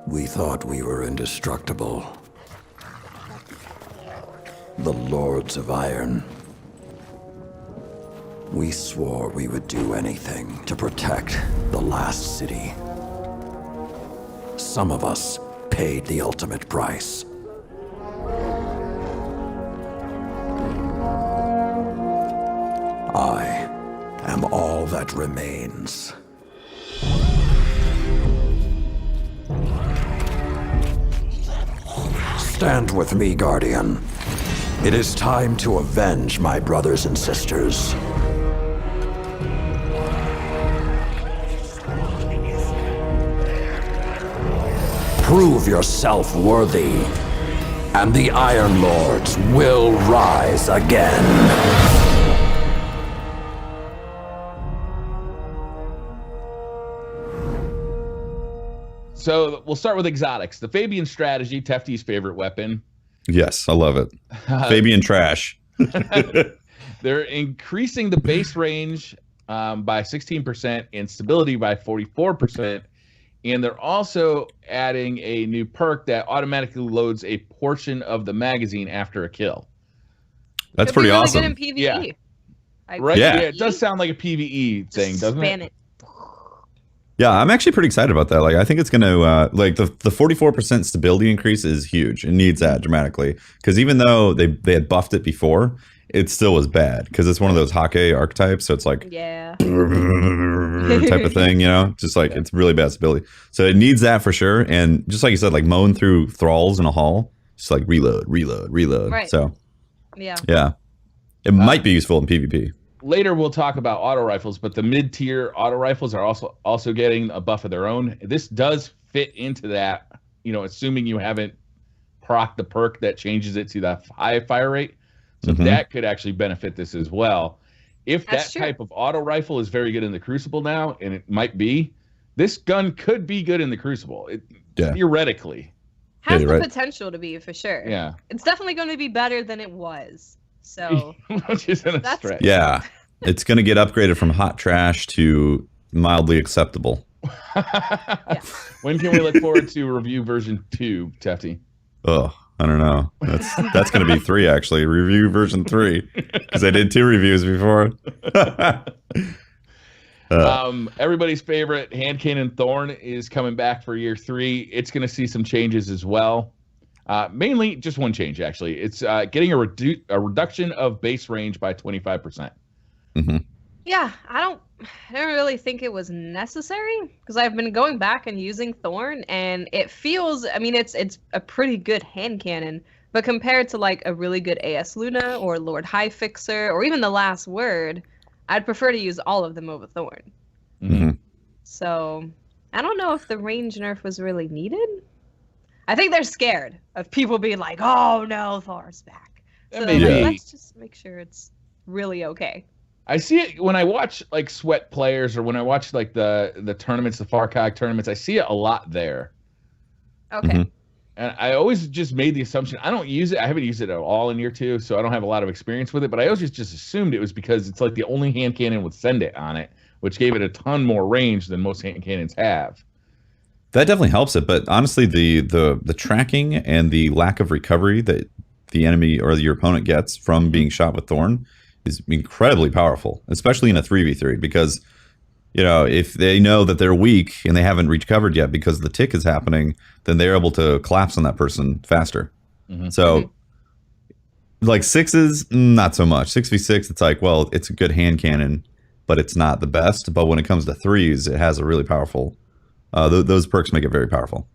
We thought we were indestructible. The Lords of Iron. We swore we would do anything to protect the last city. Some of us paid the ultimate price. I am all that remains. Stand with me, Guardian. It is time to avenge my brothers and sisters. Prove yourself worthy, and the Iron Lords will rise again. So we'll start with exotics. The Fabian strategy, Tefty's favorite weapon. Yes, I love it. Fabian trash. They're increasing the base range by 16% and stability by 44%. And they're also adding a new perk that automatically loads a portion of the magazine after a kill. That's pretty really awesome. Good in PvE. Yeah. Like, Right? Yeah. Yeah, it does sound like a PvE thing, doesn't span it? Yeah, I'm actually pretty excited about that. Like, I think it's going to, like, the 44% stability increase is huge. It needs that dramatically. Because even though they had buffed it before, it still was bad. Because it's one of those Hake archetypes. So it's like, yeah. type of thing, you know? Just like, it's really bad stability. So it needs that for sure. And just like you said, like, mowing through thralls in a hall, just like reload. Right. So, Yeah. It might be useful in PvP. Later we'll talk about auto rifles, but the mid-tier auto rifles are also getting a buff of their own. This does fit into that, you know, assuming you haven't procced the perk that changes it to the high fire rate. So that could actually benefit this as well. If That's that true. type of auto rifle is very good in the Crucible now, and it might be, this gun could be good in the Crucible. Theoretically. Has you're the right. potential to be, for sure. Yeah. It's definitely going to be better than it was. So Which isn't a That's- stretch. Yeah. It's going to get upgraded from hot trash to mildly acceptable. When can we look forward to review version 2, Tefty? Oh, I don't know. That's going to be 3, actually. Review version 3. Because I did 2 reviews before. Everybody's favorite hand cannon Thorn is coming back for year 3. It's going to see some changes as well. Mainly just one change, actually. It's getting a reduction of base range by 25%. yeah, I don't really think it was necessary, because I've been going back and using Thorn, and it feels, I mean, it's a pretty good hand cannon, but compared to like a really good AS Luna or Lord High Fixer or even the Last Word, I'd prefer to use all of them over Thorn. So I don't know if the range nerf was really needed. I think they're scared of people being like, oh no, Thor's back. So Maybe. like, let's just make sure it's really okay. I see it when I watch like sweat players, or when I watch like the tournaments, the Farcog tournaments. I see it a lot there. Okay. And I always just made the assumption, I don't use it. I haven't used it at all in year 2, so I don't have a lot of experience with it. But I always just assumed it was because it's like the only hand cannon with Send It on it, which gave it a ton more range than most hand cannons have. That definitely helps it. But honestly, the tracking and the lack of recovery that the enemy or your opponent gets from being shot with Thorn is incredibly powerful, especially in a 3v3, because, you know, if they know that they're weak and they haven't recovered yet because the tick is happening, then they're able to collapse on that person faster. So like 6s, not so much. 6v6, it's like, well, it's a good hand cannon, but it's not the best. But when it comes to 3s, it has a really powerful, those perks make it very powerful.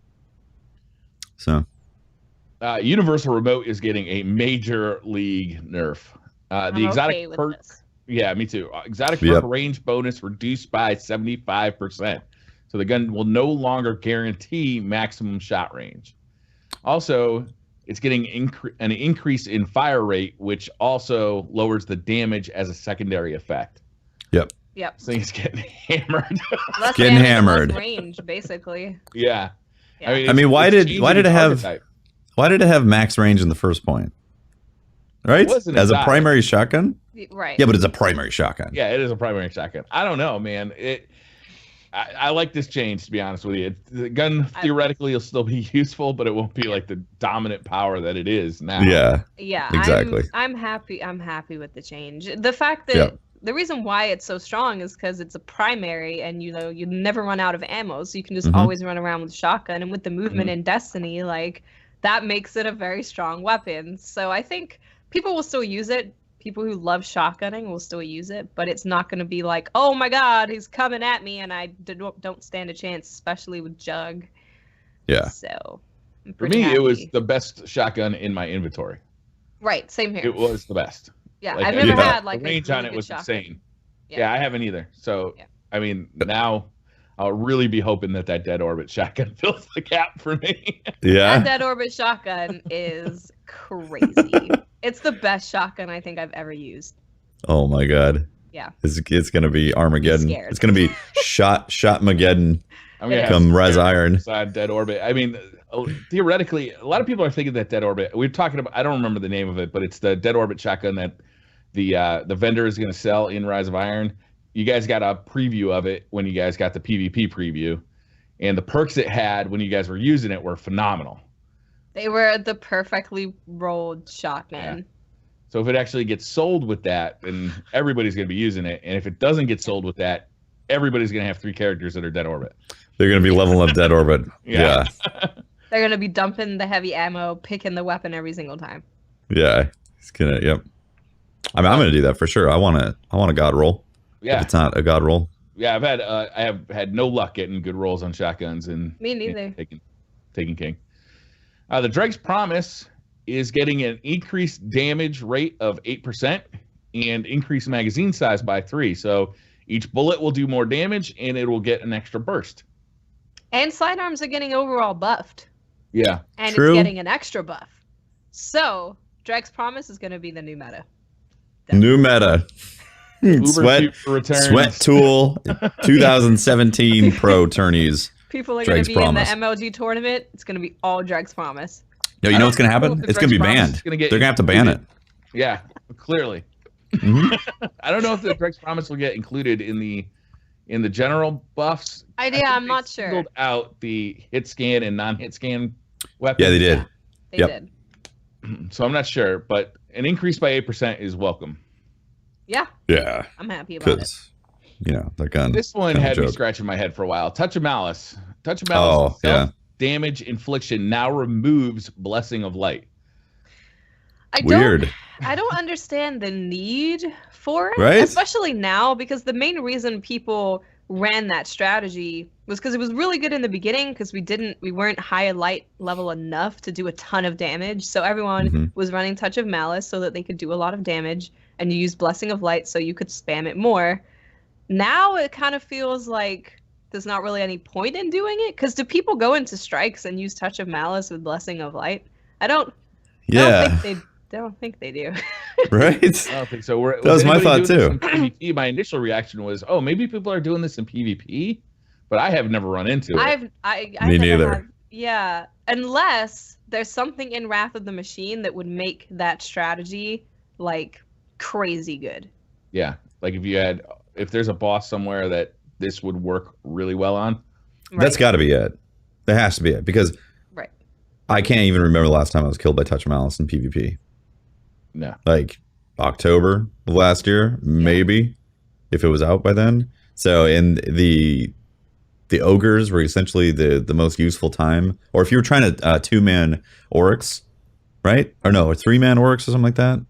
So Universal Remote is getting a major league nerf. The exotic okay with perk, this. yeah, me too. Exotic perk range bonus reduced by 75%. So the gun will no longer guarantee maximum shot range. Also, it's getting an increase in fire rate, which also lowers the damage as a secondary effect. Yep. So he's getting hammered. Less Getting damage, hammered. less range, basically. Yeah. Yeah. I mean, why did it archetype. have max range in the first point? Right? It wasn't As a exotic. primary shotgun? Right. Yeah, but it's a primary shotgun. Yeah, it is a primary shotgun. I don't know, man. I like this change, to be honest with you. The gun theoretically will still be useful, but it won't be like the dominant power that it is now. Yeah, exactly. I'm happy with the change. The fact that the reason why it's so strong is because it's a primary, and you never run out of ammo, so you can just always run around with a shotgun. And with the movement in Destiny, like that makes it a very strong weapon. So I think people will still use it. People who love shotgunning will still use it, but it's not going to be like, oh my god, he's coming at me, and I don't stand a chance, especially with Jug. Yeah. So for me, it was the best shotgun in my inventory. Right, same here. It was the best. Yeah, like, I've never had like the range really on it was shotgun. insane. Yeah, I haven't either. So I mean, now I'll really be hoping that dead orbit shotgun fills the gap for me. Yeah. That dead orbit shotgun is crazy. It's the best shotgun I think I've ever used. Oh my god. Yeah. It's gonna be Armageddon. It's gonna be shot-mageddon. I'm gonna come Res Iron. Dead orbit. I mean, theoretically, a lot of people are thinking that dead orbit. We're talking about. I don't remember the name of it, but it's the dead orbit shotgun that the vendor is gonna sell in Rise of Iron. You guys got a preview of it when you guys got the PvP preview, and the perks it had when you guys were using it were phenomenal. They were the perfectly rolled shotgun. Yeah. So if it actually gets sold with that, then everybody's going to be using it. And if it doesn't get sold with that, everybody's going to have 3 characters that are dead orbit. They're going to be leveling up dead orbit. Yeah. They're going to be dumping the heavy ammo, picking the weapon every single time. Yeah. It's gonna. Yep. I mean, I'm going to do that for sure. I want a god roll. Yeah. If it's not a god roll. Yeah, I have had no luck getting good rolls on shotguns and me neither. Taking king. The Dreg's Promise is getting an increased damage rate of 8% and increased magazine size by 3. So each bullet will do more damage and it will get an extra burst. And sidearms are getting overall buffed. Yeah. And True. It's getting an extra buff. So Dreg's Promise is going to be the new meta. New meta. Sweat Tool 2017 Pro tourneys. People are going to be in the MLG tournament. It's going to be all Dreg's Promise. No, you know what's going to happen? It's going to be banned. They're going to have to ban it. Yeah, clearly. I don't know if the Dreg's Promise will get included in the general buffs. I'm not sure. Singled out the hit scan and non-hit scan weapons. Yeah, they did. They did. So I'm not sure, but an increase by 8% is welcome. Yeah. Yeah. I'm happy about it. That gun. This one had me scratching my head for a while. Touch of Malice. Damage infliction now removes Blessing of Light. I don't understand the need for it, right? Especially now, because the main reason people ran that strategy was because it was really good in the beginning, because we weren't high light level enough to do a ton of damage. So everyone was running Touch of Malice so that they could do a lot of damage, and you use Blessing of Light so you could spam it more. Now it kind of feels like there's not really any point in doing it, because do people go into strikes and use Touch of Malice with Blessing of Light? I don't think they do. Right? I don't think so. That was my thought too. PvP, my initial reaction was, oh, maybe people are doing this in PvP, but I have never run into it. Me neither. Yeah, unless there's something in Wrath of the Machine that would make that strategy like crazy good. Yeah, like if there's a boss somewhere that this would work really well on. Right. That's got to be it. That has to be it, because I can't even remember the last time I was killed by Touch of Malice in PvP. No. Like October of last year, maybe, if it was out by then. So in the ogres were essentially the most useful time. Or if you were trying to 2-man Oryx, right? Or no, or 3-man Oryx or something like that.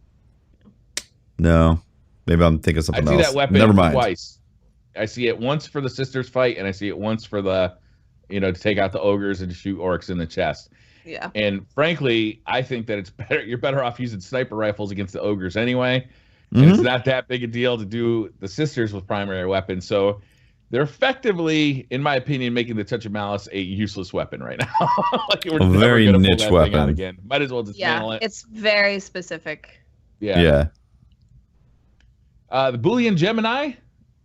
No. Maybe I'm thinking of something else. I see that weapon Never mind. Twice. I see it once for the sisters fight, and I see it once for the, to take out the ogres and to shoot orcs in the chest. Yeah. And frankly, I think that it's better. You're better off using sniper rifles against the ogres anyway. And it's not that big a deal to do the sisters with primary weapons. So they're effectively, in my opinion, making the Touch of Malice a useless weapon right now. Like a very niche weapon. Again. Might as well dismantle it. It's very specific. Yeah. The Boolean Gemini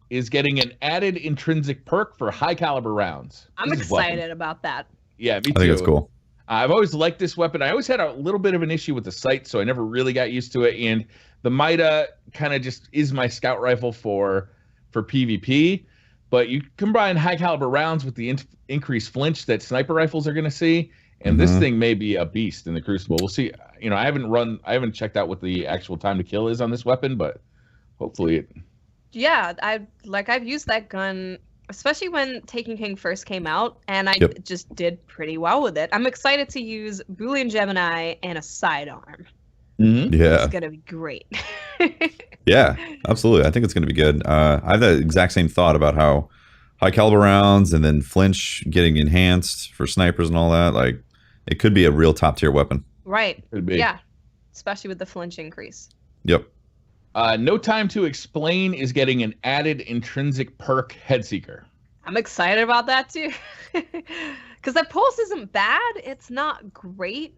is getting an added intrinsic perk for high caliber rounds. I'm excited about that. Yeah, me too. I think it's cool. I've always liked this weapon. I always had a little bit of an issue with the sight, so I never really got used to it. And the Mida kind of just is my scout rifle for PvP. But you combine high caliber rounds with the increased flinch that sniper rifles are going to see, and this thing may be a beast in the Crucible. We'll see. You know, I haven't checked out what the actual time to kill is on this weapon, but hopefully it. Yeah, I've used that gun, especially when Taken King first came out, and I just did pretty well with it. I'm excited to use Boolean Gemini and a sidearm. Yeah, it's gonna be great. Yeah, absolutely. I think it's gonna be good. I have the exact same thought about how high caliber rounds and then flinch getting enhanced for snipers and all that. Like, it could be a real top tier weapon. Right. Could be. Yeah, especially with the flinch increase. Yep. No Time to Explain is getting an added intrinsic perk, Headseeker. I'm excited about that too, because that pulse isn't bad. It's not great.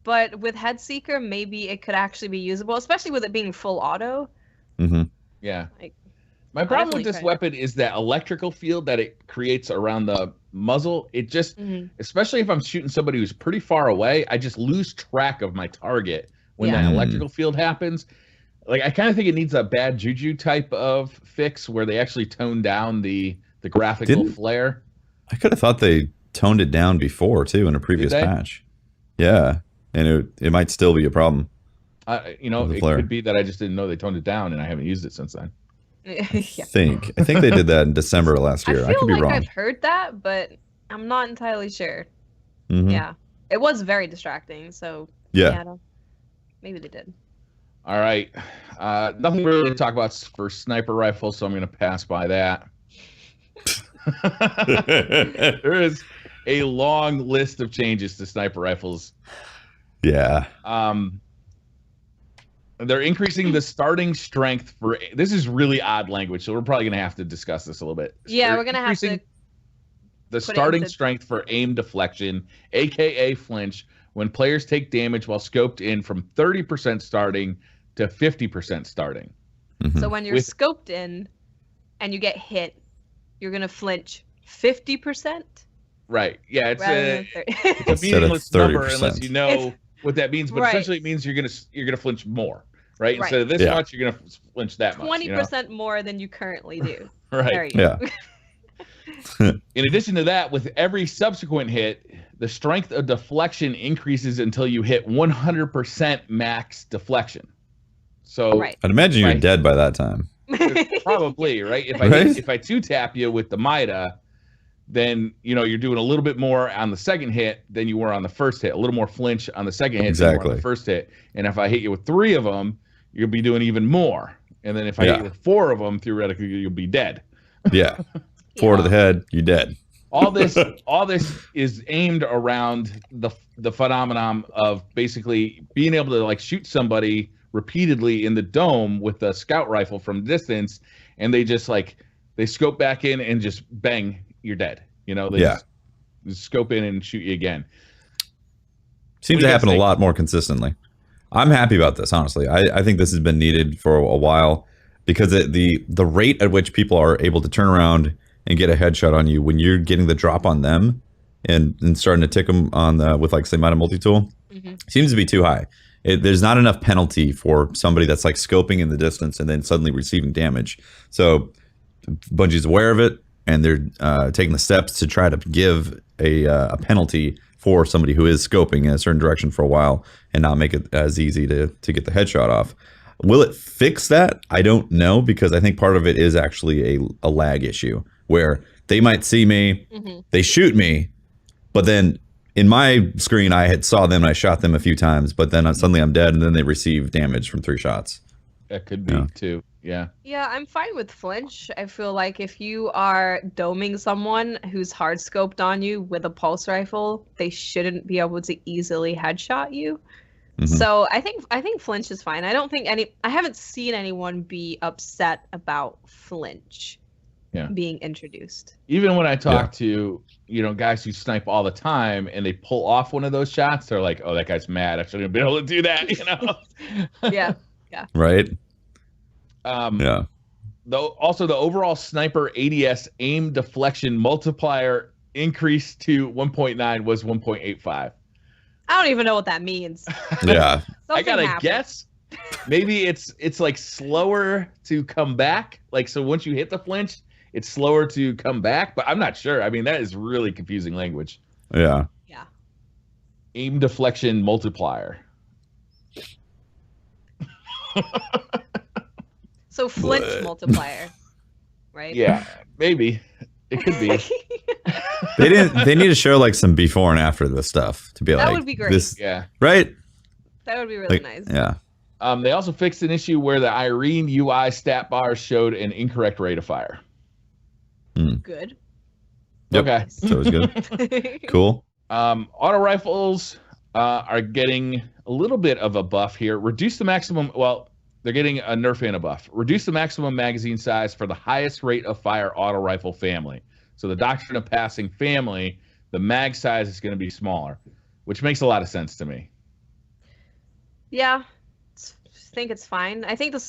But with Headseeker, maybe it could actually be usable, especially with it being full auto. Yeah. Like, my problem with this weapon is that electrical field that it creates around the muzzle. It just, especially if I'm shooting somebody who's pretty far away, I just lose track of my target when that electrical field happens. Like, I kind of think it needs a bad juju type of fix where they actually tone down the graphical flare. I could have thought they toned it down before too in a previous patch. Yeah. And it might still be a problem. You know, it could be that I just didn't know they toned it down, and I haven't used it since then. I think they did that in December of last year. I could be wrong. I've heard that, but I'm not entirely sure. Yeah, it was very distracting. So yeah, maybe they did. All right, nothing really to talk about for sniper rifles, so I'm going to pass by that. There is a long list of changes to sniper rifles. Yeah. They're increasing the starting strength for. This is really odd language, so we're probably going to have to discuss this a little bit. Yeah, we're going to have to. The starting strength for aim deflection, aka flinch, when players take damage while scoped in from 30% starting to 50% starting. So when you're scoped in and you get hit, you're going to flinch 50%? Right. Yeah, it's a meaningless number unless you know what that means, but essentially it means you're gonna flinch more, right? Instead of this much, you're gonna flinch that much. 20% more than you currently do. Right. There you go. In addition to that, with every subsequent hit, the strength of deflection increases until you hit 100% max deflection. So I'd imagine you're dead by that time. Probably, right? If I two tap you with the Mida, then you're doing a little bit more on the second hit than you were on the first hit. A little more flinch on the second hit than you were on the first hit. And if I hit you with 3 of them, you'll be doing even more. And then if I hit you with 4 of them, theoretically, you'll be dead. Yeah. 4 to the head, you're dead. All this is aimed around the phenomenon of basically being able to like shoot somebody repeatedly in the dome with a scout rifle from distance, and they just they scope back in and just bang. You're dead. They just scope in and shoot you again. Seems to happen a lot more consistently. I'm happy about this, honestly. I think this has been needed for a while because the rate at which people are able to turn around and get a headshot on you when you're getting the drop on them and starting to tick them on with say Mida multi-tool seems to be too high. There's not enough penalty for somebody that's scoping in the distance and then suddenly receiving damage. So Bungie's aware of it. And they're taking the steps to try to give a penalty for somebody who is scoping in a certain direction for a while and not make it as easy to get the headshot off. Will it fix that? I don't know, because I think part of it is actually a lag issue where they might see me, they shoot me, but then in my screen I saw them and I shot them a few times, but then suddenly I'm dead and then they receive damage from 3 shots. That could be too. Yeah. Yeah, I'm fine with flinch. I feel like if you are doming someone who's hard scoped on you with a pulse rifle, they shouldn't be able to easily headshot you. So I think flinch is fine. I haven't seen anyone be upset about flinch being introduced. Even when I talk to guys who snipe all the time and they pull off one of those shots, they're like, "Oh, that guy's mad. I shouldn't be able to do that." Yeah. Right. Also, the overall sniper ADS aim deflection multiplier increased to 1.9 was 1.85. I don't even know what that means. Yeah. I gotta guess. Maybe it's slower to come back. So once you hit the flinch, it's slower to come back, but I'm not sure. I mean, that is really confusing language. Yeah. Yeah. Aim deflection multiplier. So flinch multiplier, right? Yeah, maybe. It could be. They need to show like some before and after this stuff to be That like would be great. this, Yeah. right? That would be really Like, nice. yeah. They also fixed an issue where the Irene UI stat bar showed an incorrect rate of fire. Good. Yep. Okay. So it's good. Cool. Auto rifles are getting a little bit of a buff here. Reduce the maximum. Well, they're getting a nerf and a buff. Reduce the maximum magazine size for the highest rate of fire auto rifle family. So the Doctrine of Passing family, the mag size is going to be smaller, which makes a lot of sense to me. Yeah, I think it's fine. I think the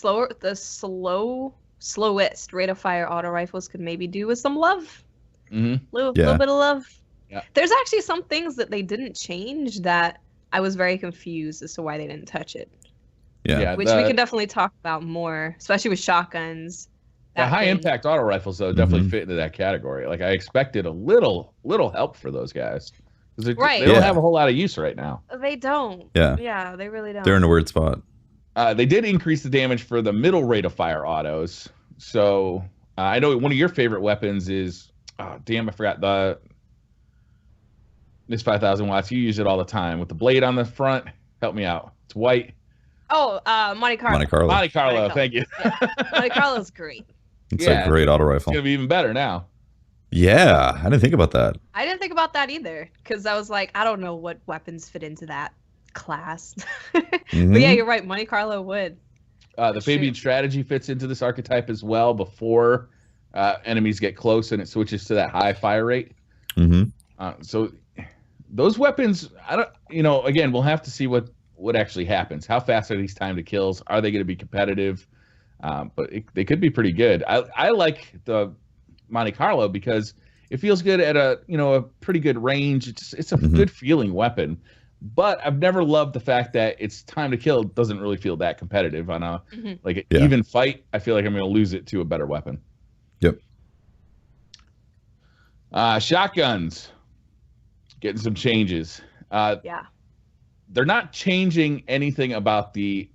slowest rate of fire auto rifles could maybe do with some love. Mm-hmm. Little bit of love. Yeah. There's actually some things that they didn't change that I was very confused as to why they didn't touch it. Yeah. Which we can definitely talk about more, especially with shotguns. The high impact auto rifles though definitely fit into that category. Like I expected a little help for those guys. They don't have a whole lot of use right now. They don't. Yeah. Yeah, they really don't. They're in a weird spot. They did increase the damage for the middle rate of fire autos. So I know one of your favorite weapons is, oh damn, I forgot this 5,000 watts. You use it all the time with the blade on the front. Help me out. It's white. Oh, Monte Carlo. Monte Carlo. Thank you. Yeah. Monte Carlo's great. It's a great auto rifle. It's gonna be even better now. Yeah, I didn't think about that. I didn't think about that either, because I was like, I don't know what weapons fit into that class. But yeah, you're right. Monte Carlo would. The Fabian strategy fits into this archetype as well before enemies get close and it switches to that high fire rate. So those weapons, again, we'll have to see what actually happens. How fast are these time to kills? Are they going to be competitive? But they could be pretty good. I like the Monte Carlo because it feels good at a pretty good range. It's a good feeling weapon. But I've never loved the fact that its time to kill doesn't really feel that competitive on a even fight. I feel like I'm going to lose it to a better weapon. Yep. Shotguns getting some changes. Yeah. They're not changing anything about the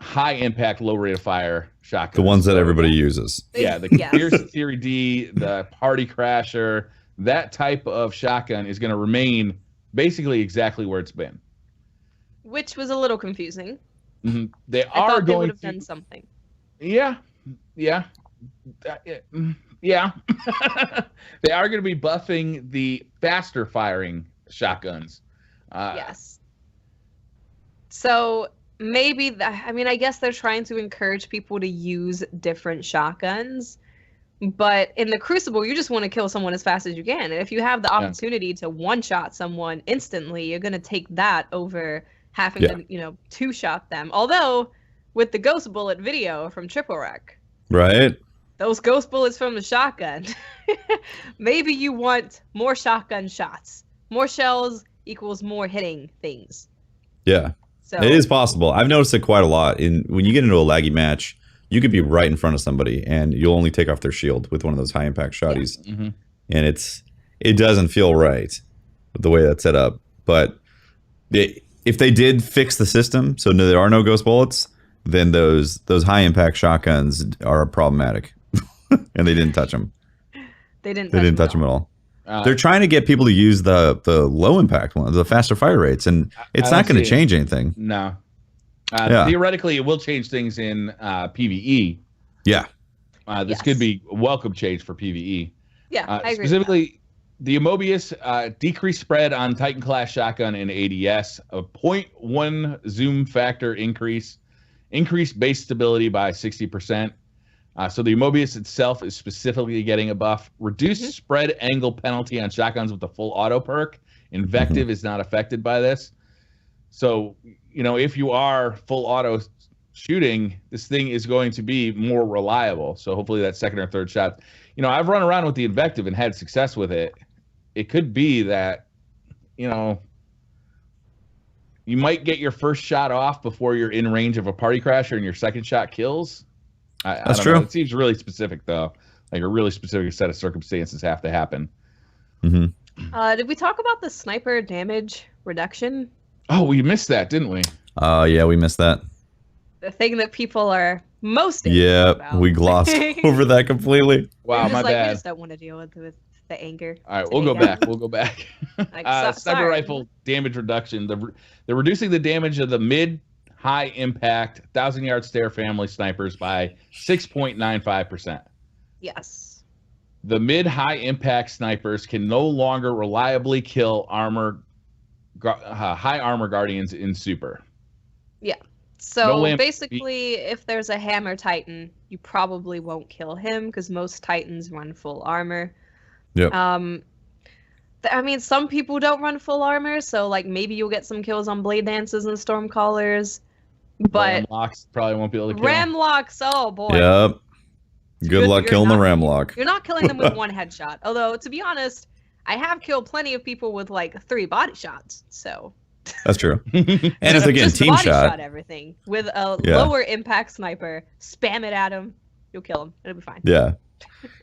high impact, low rate of fire shotguns. The ones that everybody uses. Yeah, the Pierce Theory D, the Party Crasher, that type of shotgun is going to remain basically exactly where it's been. Which was a little confusing. They I are thought they going would have to done something. Yeah. They are going to be buffing the faster firing shotguns. Yes. So maybe I guess they're trying to encourage people to use different shotguns. But in the Crucible, you just want to kill someone as fast as you can. And if you have the opportunity to one-shot someone instantly, you're going to take that over having to, two-shot them. Although, with the Ghost Bullet video from Triple Wreck, right? Those Ghost Bullets from the shotgun, maybe you want more shotgun shots. More shells equals more hitting things. Yeah, so it is possible. I've noticed it quite a lot. When you get into a laggy match, you could be right in front of somebody and you'll only take off their shield with one of those high impact shotties. And it doesn't feel right the way that's set up. But if they did fix the system so there are no ghost bullets, then those high impact shotguns are problematic. And they didn't touch them. They didn't touch them at all. They're trying to get people to use the low impact one, the faster fire rates, and it's not going to change anything. No. Theoretically, it will change things in PvE. Yeah. This could be a welcome change for PvE. Yeah, I agree. Specifically, the Amobius decreased spread on Titan class shotgun and ADS, a 0.1 zoom factor increased base stability by 60%. So the Amobius itself is specifically getting a buff. Reduced spread angle penalty on shotguns with the full auto perk. Invective is not affected by this. So, if you are full auto shooting, this thing is going to be more reliable. So hopefully that second or third shot. I've run around with the Invective and had success with it. It could be that, you might get your first shot off before you're in range of a Party Crasher and your second shot kills. That's true. It seems really specific, though. Like a really specific set of circumstances have to happen. Mm-hmm. Did we talk about the sniper damage reduction? Oh, we missed that, didn't we? Yeah, we missed that. The thing that people are most angry about. We glossed over that completely. Wow, my like, bad. We just don't want to deal with the anger. All right, we'll go back. We'll go back. Like, sniper rifle damage reduction. They're reducing the damage of the mid-high impact 1,000-yard stare family snipers by 6.95%. Yes. The mid-high impact snipers can no longer reliably kill high armor guardians in super. Yeah. So basically, if there's a hammer titan, you probably won't kill him because most titans run full armor. Yep. I mean, some people don't run full armor, so like maybe you'll get some kills on blade dances and stormcallers, but Ramlocks probably won't be able to kill. Ramlocks, oh boy. Yep. Good luck killing the Ramlock. You're not killing them with one headshot. Although, to be honest, I have killed plenty of people with like 3 body shots. So that's true. And if they're getting team body shot, everything with a lower impact sniper, spam it at him, you'll kill him. It'll be fine. Yeah.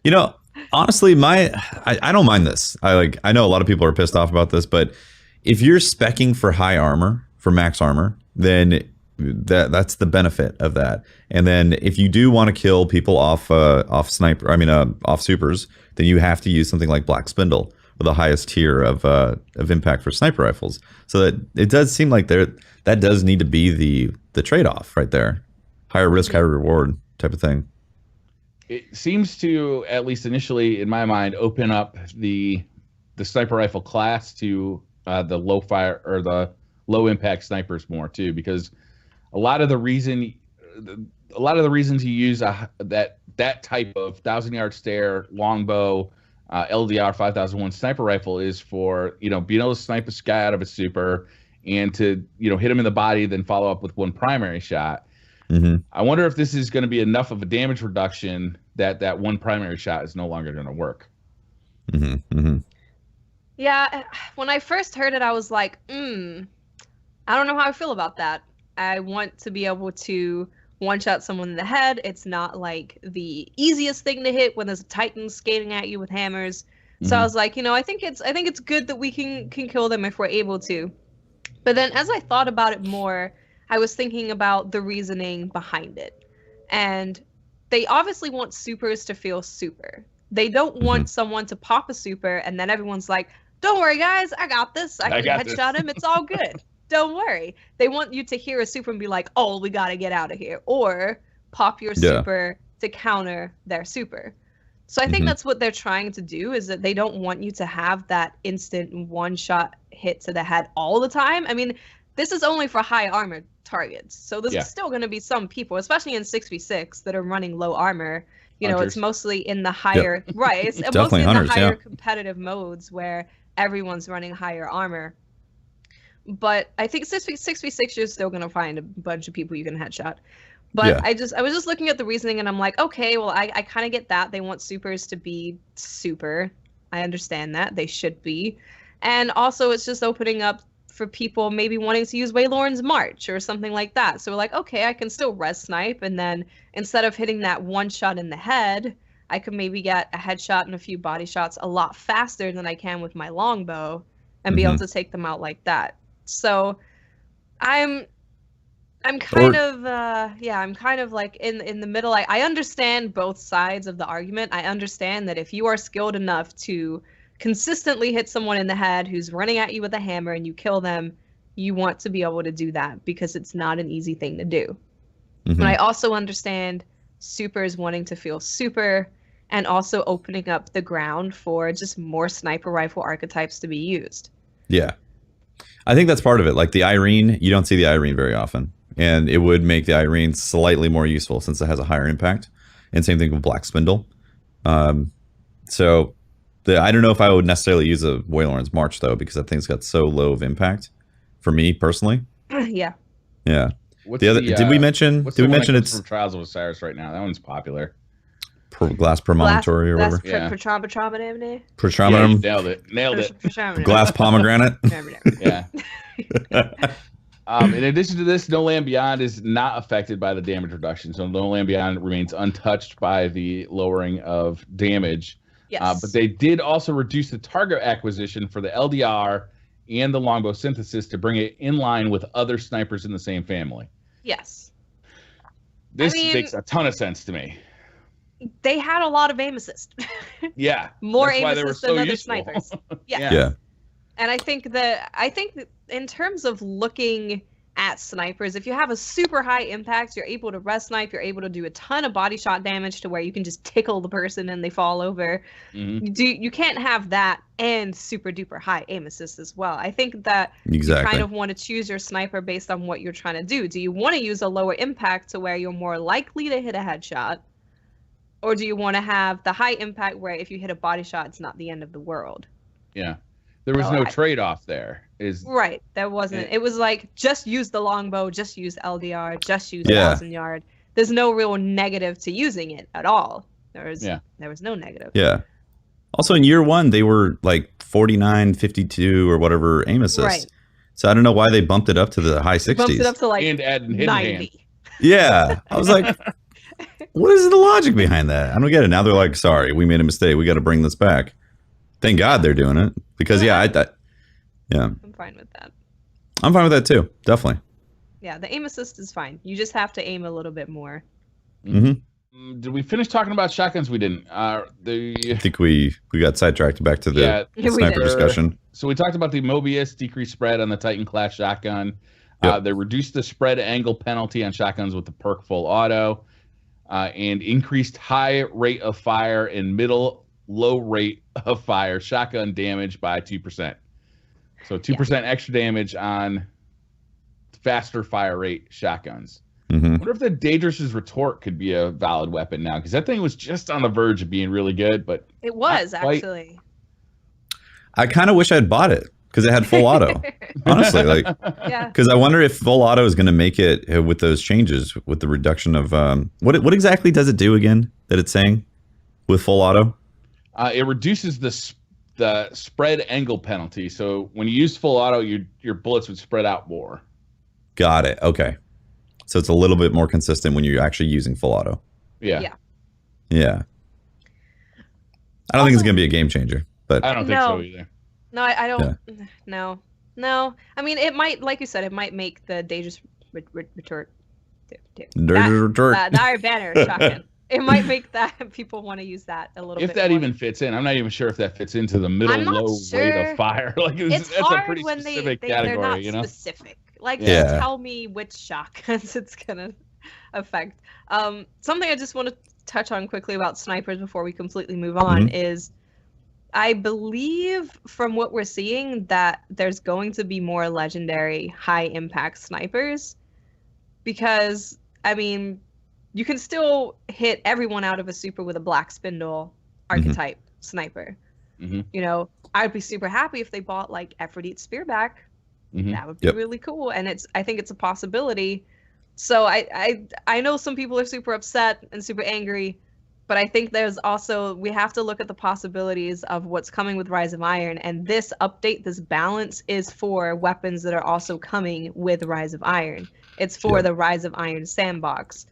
You know, honestly, I don't mind this. I know a lot of people are pissed off about this, but if you're specking for high armor, for max armor, then that's the benefit of that. And then if you do want to kill people off supers, then you have to use something like Black Spindle, or the highest tier of impact for sniper rifles. So that it does seem like that does need to be the trade-off right there. Higher risk, higher reward type of thing. It seems to, at least initially in my mind, open up the sniper rifle class to the low fire or the low impact snipers more too, because a lot of the reasons you use that type of 1,000-yard stare longbow LDR 5001 sniper rifle is for being able to snipe a guy out of a super and to hit him in the body, then follow up with one primary shot. Mm-hmm. I wonder if this is going to be enough of a damage reduction that one primary shot is no longer going to work. Mm-hmm. Mm-hmm. Yeah, when I first heard it, I was like, I don't know how I feel about that. I want to be able to one-shot someone in the head. It's not like the easiest thing to hit when there's a titan skating at you with hammers. So I was like, I think it's good that we can kill them if we're able to. But then as I thought about it more, I was thinking about the reasoning behind it. And they obviously want supers to feel super. They don't want someone to pop a super and then everyone's like, don't worry guys, I got this. I can headshot him. It's all good. Don't worry. They want you to hear a super and be like, oh, we got to get out of here. Or pop your super to counter their super. So I think that's what they're trying to do, is that they don't want you to have that instant one-shot hit to the head all the time. I mean, this is only for high armor targets. So there's still going to be some people, especially in 6v6, that are running low armor. Hunters. It's mostly in the higher, right? It's definitely mostly in hunters, the higher competitive modes where everyone's running higher armor. But I think 6v6 you're still gonna find a bunch of people you can headshot. But I was just looking at the reasoning and I'm like, okay, well I kind of get that. They want supers to be super. I understand that. They should be. And also it's just opening up for people maybe wanting to use Waylorn's March or something like that. So we're like, okay, I can still res snipe, and then instead of hitting that one shot in the head, I could maybe get a headshot and a few body shots a lot faster than I can with my longbow and be able to take them out like that. So I'm kind of like in the middle. I understand both sides of the argument. I understand that if you are skilled enough to consistently hit someone in the head who's running at you with a hammer and you kill them, you want to be able to do that because it's not an easy thing to do. But I also understand supers wanting to feel super and also opening up the ground for just more sniper rifle archetypes to be used. Yeah. I think that's part of it. Like the Irene, you don't see the Irene very often. And it would make the Irene slightly more useful since it has a higher impact. And same thing with Black Spindle. So I don't know if I would necessarily use a Waylorn's March, though, because that thing's got so low of impact for me personally. Yeah. Yeah. What's did we mention it's from Trials of Osiris right now? That one's popular. Glass promontory or whatever. Nailed it. Glass pomegranate. Yeah. In addition to this, No Land Beyond is not affected by the damage reduction. So No Land Beyond remains untouched by the lowering of damage. Yes. But they did also reduce the target acquisition for the LDR and the longbow synthesis to bring it in line with other snipers in the same family. Yes. This makes a ton of sense to me. They had a lot of aim assist. Yeah. More aim assist than other useful. snipers. Yeah. And I think that in terms of looking at snipers, if you have a super high impact, you're able to res snipe, you're able to do a ton of body shot damage to where you can just tickle the person and they fall over. You can't have that and super duper high aim assist as well. I think that you kind of want to choose your sniper based on what you're trying to do. Do you want to use a lower impact to where you're more likely to hit a headshot? Or do you want to have the high impact where if you hit a body shot, it's not the end of the world? Yeah. There was no trade-off there. Right. There wasn't. It was like, just use the longbow, just use LDR, just use 1,000 yard. There's no real negative to using it at all. There was no negative. Yeah. Also, in year one, they were like 49, 52 or whatever aim assist. Right. So I don't know why they bumped it up to the high 60s. Bumped it up to like and add 90. Yeah. I was like, what is the logic behind that? I don't get it. Now they're like, sorry, we made a mistake. We got to bring this back. Thank God they're doing it. Because, I'm fine with that. I'm fine with that too. Definitely. Yeah, the aim assist is fine. You just have to aim a little bit more. Did we finish talking about shotguns? We didn't. I think we got sidetracked back to the sniper discussion. So we talked about the Mobius decreased spread on the Titan class shotgun. They reduced the spread angle penalty on shotguns with the perk full auto, and increased high rate of fire and low rate of fire shotgun damage by 2%. So 2% extra damage on faster fire rate shotguns. I wonder if the Dangerous's retort could be a valid weapon now, because that thing was just on the verge of being really good, but it was actually. I kind of wish I'd bought it because it had full auto. Honestly, because I wonder if full auto is going to make it with those changes with the reduction of what exactly does it do again that it's saying with full auto? It reduces the spread angle penalty. So when you use full auto, your bullets would spread out more. Got it. Okay. So it's a little bit more consistent when you're actually using full auto. Yeah. I don't think it's going to be a game changer, but I don't think so either. No, I don't. Yeah. No. I mean, it might, like you said, it might make the Dangerous retort. The Iron Banner shotgun. It might make that people want to use that a little bit. If that more. even fits in, I'm not even sure if that fits into the low rate of fire. Like it's that's hard a pretty when specific they're category, not specific. Like, Yeah. tell me which shotguns it's gonna affect. Something I just want to touch on quickly about snipers before we completely move on is, I believe from what we're seeing that there's going to be more legendary high impact snipers, because I mean, you can still hit everyone out of a super with a black spindle archetype sniper. You know, I'd be super happy if they bought like Aphrodite's Spearback. That would be really cool, and I think it's a possibility. So I know some people are super upset and super angry, but I think there's also, we have to look at the possibilities of what's coming with Rise of Iron, and this update, this balance is for weapons that are also coming with Rise of Iron. It's for the Rise of Iron sandbox.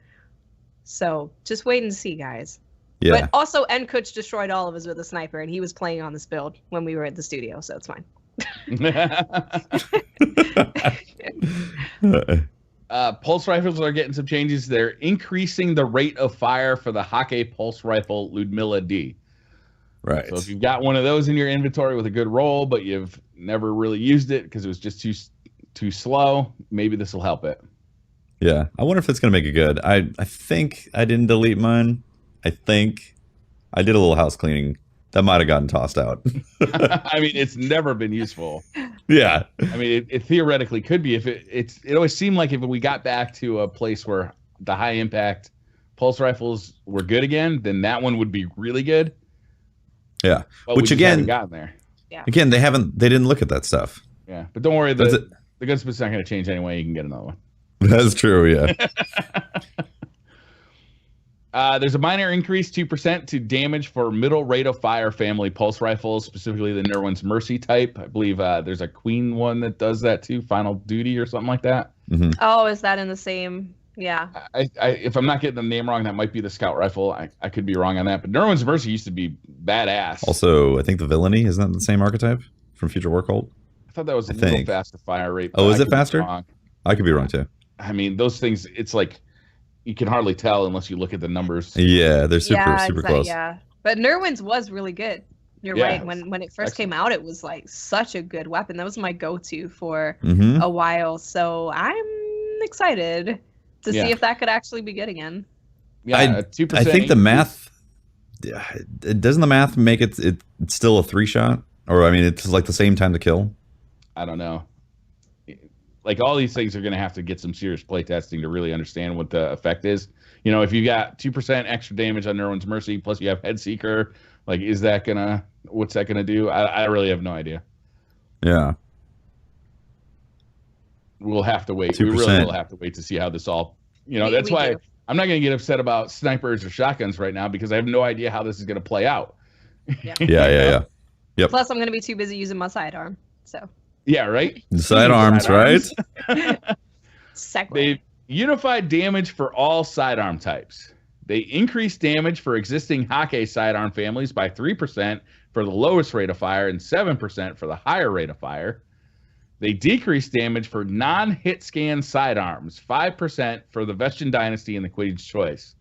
So just wait and see, guys. Yeah. But also, Enkuch destroyed all of us with a sniper, and he was playing on this build when we were at the studio, so it's fine. Pulse rifles are getting some changes. They're increasing the rate of fire for the Hake pulse rifle Ludmilla D. Right. So if you've got one of those in your inventory with a good roll, but you've never really used it because it was just too slow, maybe this will help it. Yeah. I wonder if it's going to make it good. I think I didn't delete mine. I think I did a little house cleaning. That might have gotten tossed out. I mean, it's never been useful. Yeah. I mean, it theoretically could be if it always seemed like if we got back to a place where the high impact pulse rifles were good again, then that one would be really good. Yeah. But which again, haven't gotten there. Yeah. Again, they didn't look at that stuff. Yeah. But don't worry, the gunsmith's not going to change anyway. You can get another one. That's true. Yeah. There's a minor increase, 2% to damage for middle rate of fire family pulse rifles, specifically the Nerwin's Mercy type. I believe there's a Queen one that does that too, Final Duty or something like that. Mm-hmm. Oh, is that in the same? Yeah. If I'm not getting the name wrong, that might be the Scout rifle. I could be wrong on that, but Nerwin's Mercy used to be badass. Also, I think the Villainy, isn't that the same archetype from Future War Cult? I thought that was a little faster fire rate. Oh, is it faster? I could be wrong too. I mean, those things, it's like you can hardly tell unless you look at the numbers. Yeah, they're super close. Yeah, but Nerwin's was really good. You're right. When it first came out, it was like such a good weapon. That was my go-to for a while. So I'm excited to see if that could actually be good again. Yeah, 2%. I think the math doesn't the math make it's still a 3-shot, or I mean, it's like the same time to kill. I don't know. Like all these things are going to have to get some serious play testing to really understand what the effect is. You know, if you got 2% extra damage on Nerwin's Mercy, plus you have Head Seeker, like, what's that gonna do? I really have no idea. Yeah. We'll have to wait. 2%. We really will have to wait to see how this all, that's why I'm not going to get upset about snipers or shotguns right now, because I have no idea how this is going to play out. Yeah. Yep. Plus, I'm going to be too busy using my sidearm. So. Yeah, right? Sidearms, right? They've unified damage for all sidearm types. They increase damage for existing Hake sidearm families by 3% for the lowest rate of fire and 7% for the higher rate of fire. They decrease damage for non-hit scan sidearms, 5% for the Vestian Dynasty and the Queen's Choice.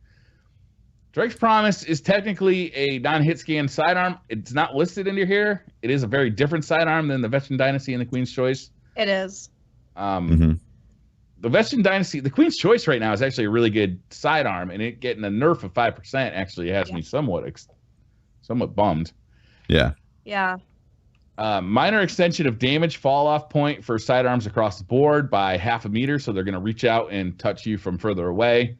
Dreg's Promise is technically a non-hit scan sidearm. It's not listed in here. It is a very different sidearm than the Vestian Dynasty and the Queen's Choice. It is. The Vestian Dynasty, the Queen's Choice right now is actually a really good sidearm, and it getting a nerf of 5% actually has me somewhat bummed. Yeah. Yeah. Minor extension of damage fall off point for sidearms across the board by 0.5 meter, so they're going to reach out and touch you from further away.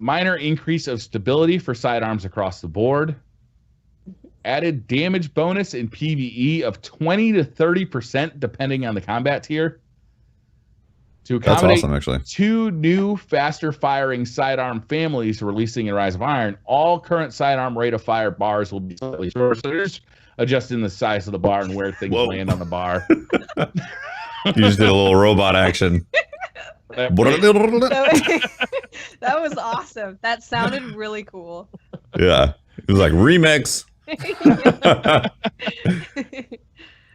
Minor increase of stability for sidearms across the board. Added damage bonus in PvE of 20 to 30% depending on the combat tier. To accommodate That's awesome, actually. 2 new faster firing sidearm families releasing in Rise of Iron, all current sidearm rate of fire bars will be slightly shorter. So there's adjusting the size of the bar and where things land on the bar. You just did a little robot action. That was awesome. That sounded really cool. Yeah. It was like remix.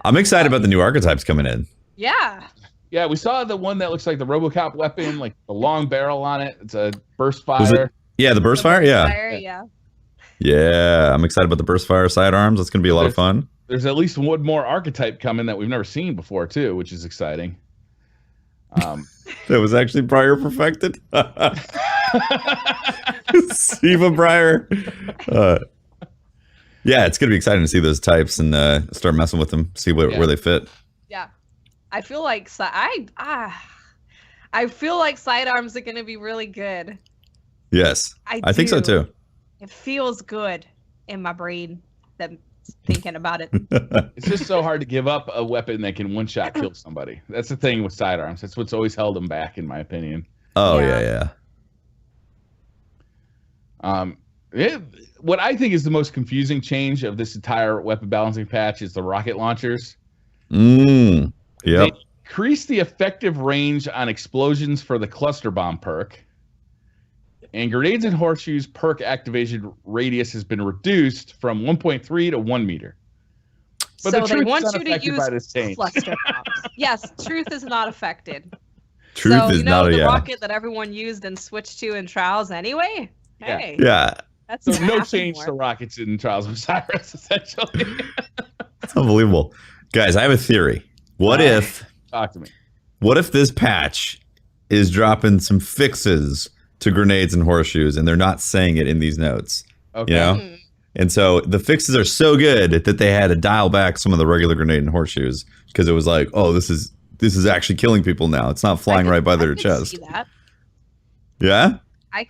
I'm excited about the new archetypes coming in. Yeah. Yeah, we saw the one that looks like the RoboCop weapon, like the long barrel on it. It's a burst fire. Yeah, the burst fire? Yeah. Yeah. Yeah, I'm excited about the burst fire sidearms. That's going to be a lot of fun. There's at least one more archetype coming that we've never seen before, too, which is exciting. That was actually Briar perfected. Siva Briar. Yeah, it's going to be exciting to see those types and start messing with them, see where they fit. Yeah. I feel like I feel like sidearms are going to be really good. Yes, I think so too. It feels good in my brain thinking about it. It's just so hard to give up a weapon that can one-shot kill somebody. That's the thing with sidearms. That's what's always held them back, in my opinion. Oh, yeah. What I think is the most confusing change of this entire weapon balancing patch is the rocket launchers. Yep. They increase the effective range on explosions for the cluster bomb perk. And grenades and horseshoes perk activation radius has been reduced from 1.3 to 1 meter. But so the they truth want is you to use cluster bombs. Yes, truth is not affected. Truth is not the rocket that everyone used and switched to in Trials anyway? Hey. Yeah. That's so no change to rockets in Trials of Osiris, essentially. That's unbelievable. Guys, I have a theory. What if... Talk to me. What if this patch is dropping some fixes to grenades and horseshoes, and they're not saying it in these notes? Okay. You know? And so the fixes are so good that they had to dial back some of the regular grenade and horseshoes because it was like, oh, this is actually killing people now. It's not flying right by their chest. See that. Yeah?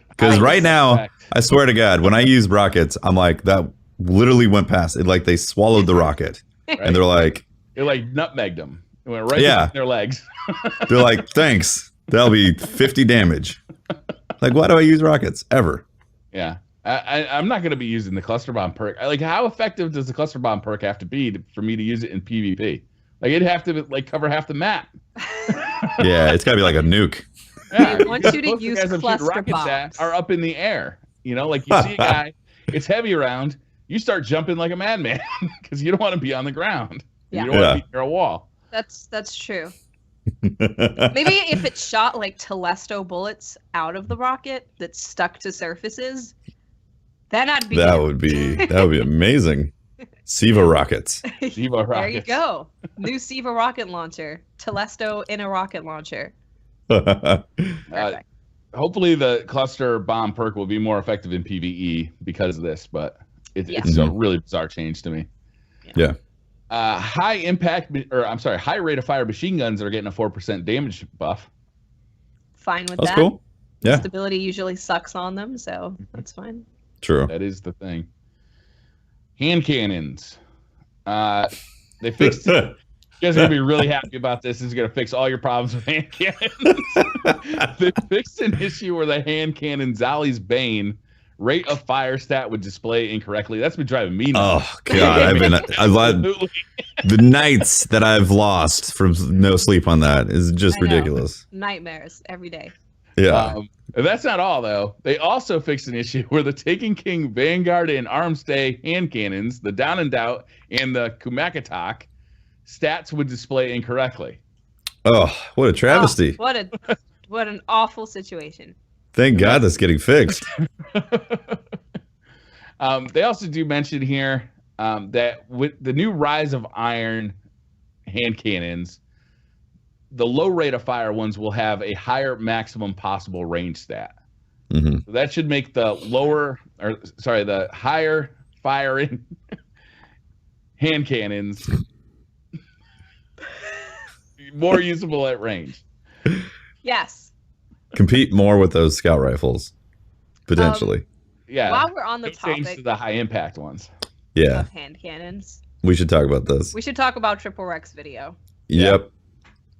Because right now, I swear to God, when I use rockets, I'm like, that literally went past it. Like they swallowed the rocket. Right. And they're like nutmegged them. It went right between their legs. They're like, thanks. That'll be 50 damage. Like, why do I use rockets? Ever. Yeah. I'm not going to be using the cluster bomb perk. Like, how effective does the cluster bomb perk have to be for me to use it in PvP? Like, it'd have to like cover half the map. Yeah, it's got to be like a nuke. Yeah, They want you to use guys I'm shooting cluster rockets at bombs. are up in the air. You know, like you see a guy, it's heavy around, you start jumping like a madman because you don't want to be on the ground. Yeah. You don't want to be near a wall. That's true. Maybe if it shot like Telesto bullets out of the rocket that stuck to surfaces, then I'd be. That would be amazing. Siva rockets. Siva rockets. There you go. New Siva rocket launcher. Telesto in a rocket launcher. Perfect. Hopefully the cluster bomb perk will be more effective in PvE because of this, but it's a really bizarre change to me. Yeah. High rate of fire machine guns are getting a 4% damage buff. Fine with That's that. cool. Yeah. Stability usually sucks on them, so that's fine. True. That is the thing. Hand cannons. They fixed it. You guys are going to be really happy about this. This is going to fix all your problems with hand cannons. They fixed an issue where the hand cannon Zali's Bane rate of fire stat would display incorrectly. That's been driving me nuts. Oh God, the nights that I've lost from no sleep on that is just ridiculous. Nightmares every day. Yeah. That's not all though. They also fixed an issue where the Taken King Vanguard and Armstay hand cannons, the Down and Doubt and the Kumakatok stats would display incorrectly. Oh, what a travesty. Oh, what an awful situation. Thank God that's getting fixed. They also do mention here that with the new Rise of Iron hand cannons, the low rate of fire ones will have a higher maximum possible range stat. Mm-hmm. So that should make the the higher firing hand cannons more usable at range. Yes. Compete more with those scout rifles, potentially. Yeah. While we're on the change topic to the high impact ones. Yeah. of hand cannons, We should talk about this. we should talk about Triple Rex video. Yep.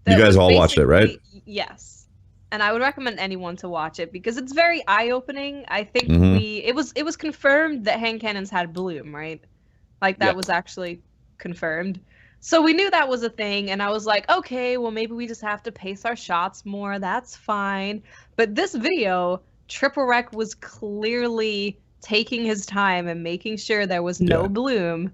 That You guys was all watched it, right? basically- Yes. And I would recommend anyone to watch it because it's very eye-opening. I think Mhm. it was confirmed that hand cannons had bloom, right? Like that Yep. was actually confirmed. So we knew that was a thing, and I was like, okay, well maybe we just have to pace our shots more. That's fine. But this video, Triple Rec was clearly taking his time and making sure there was no Yeah. bloom,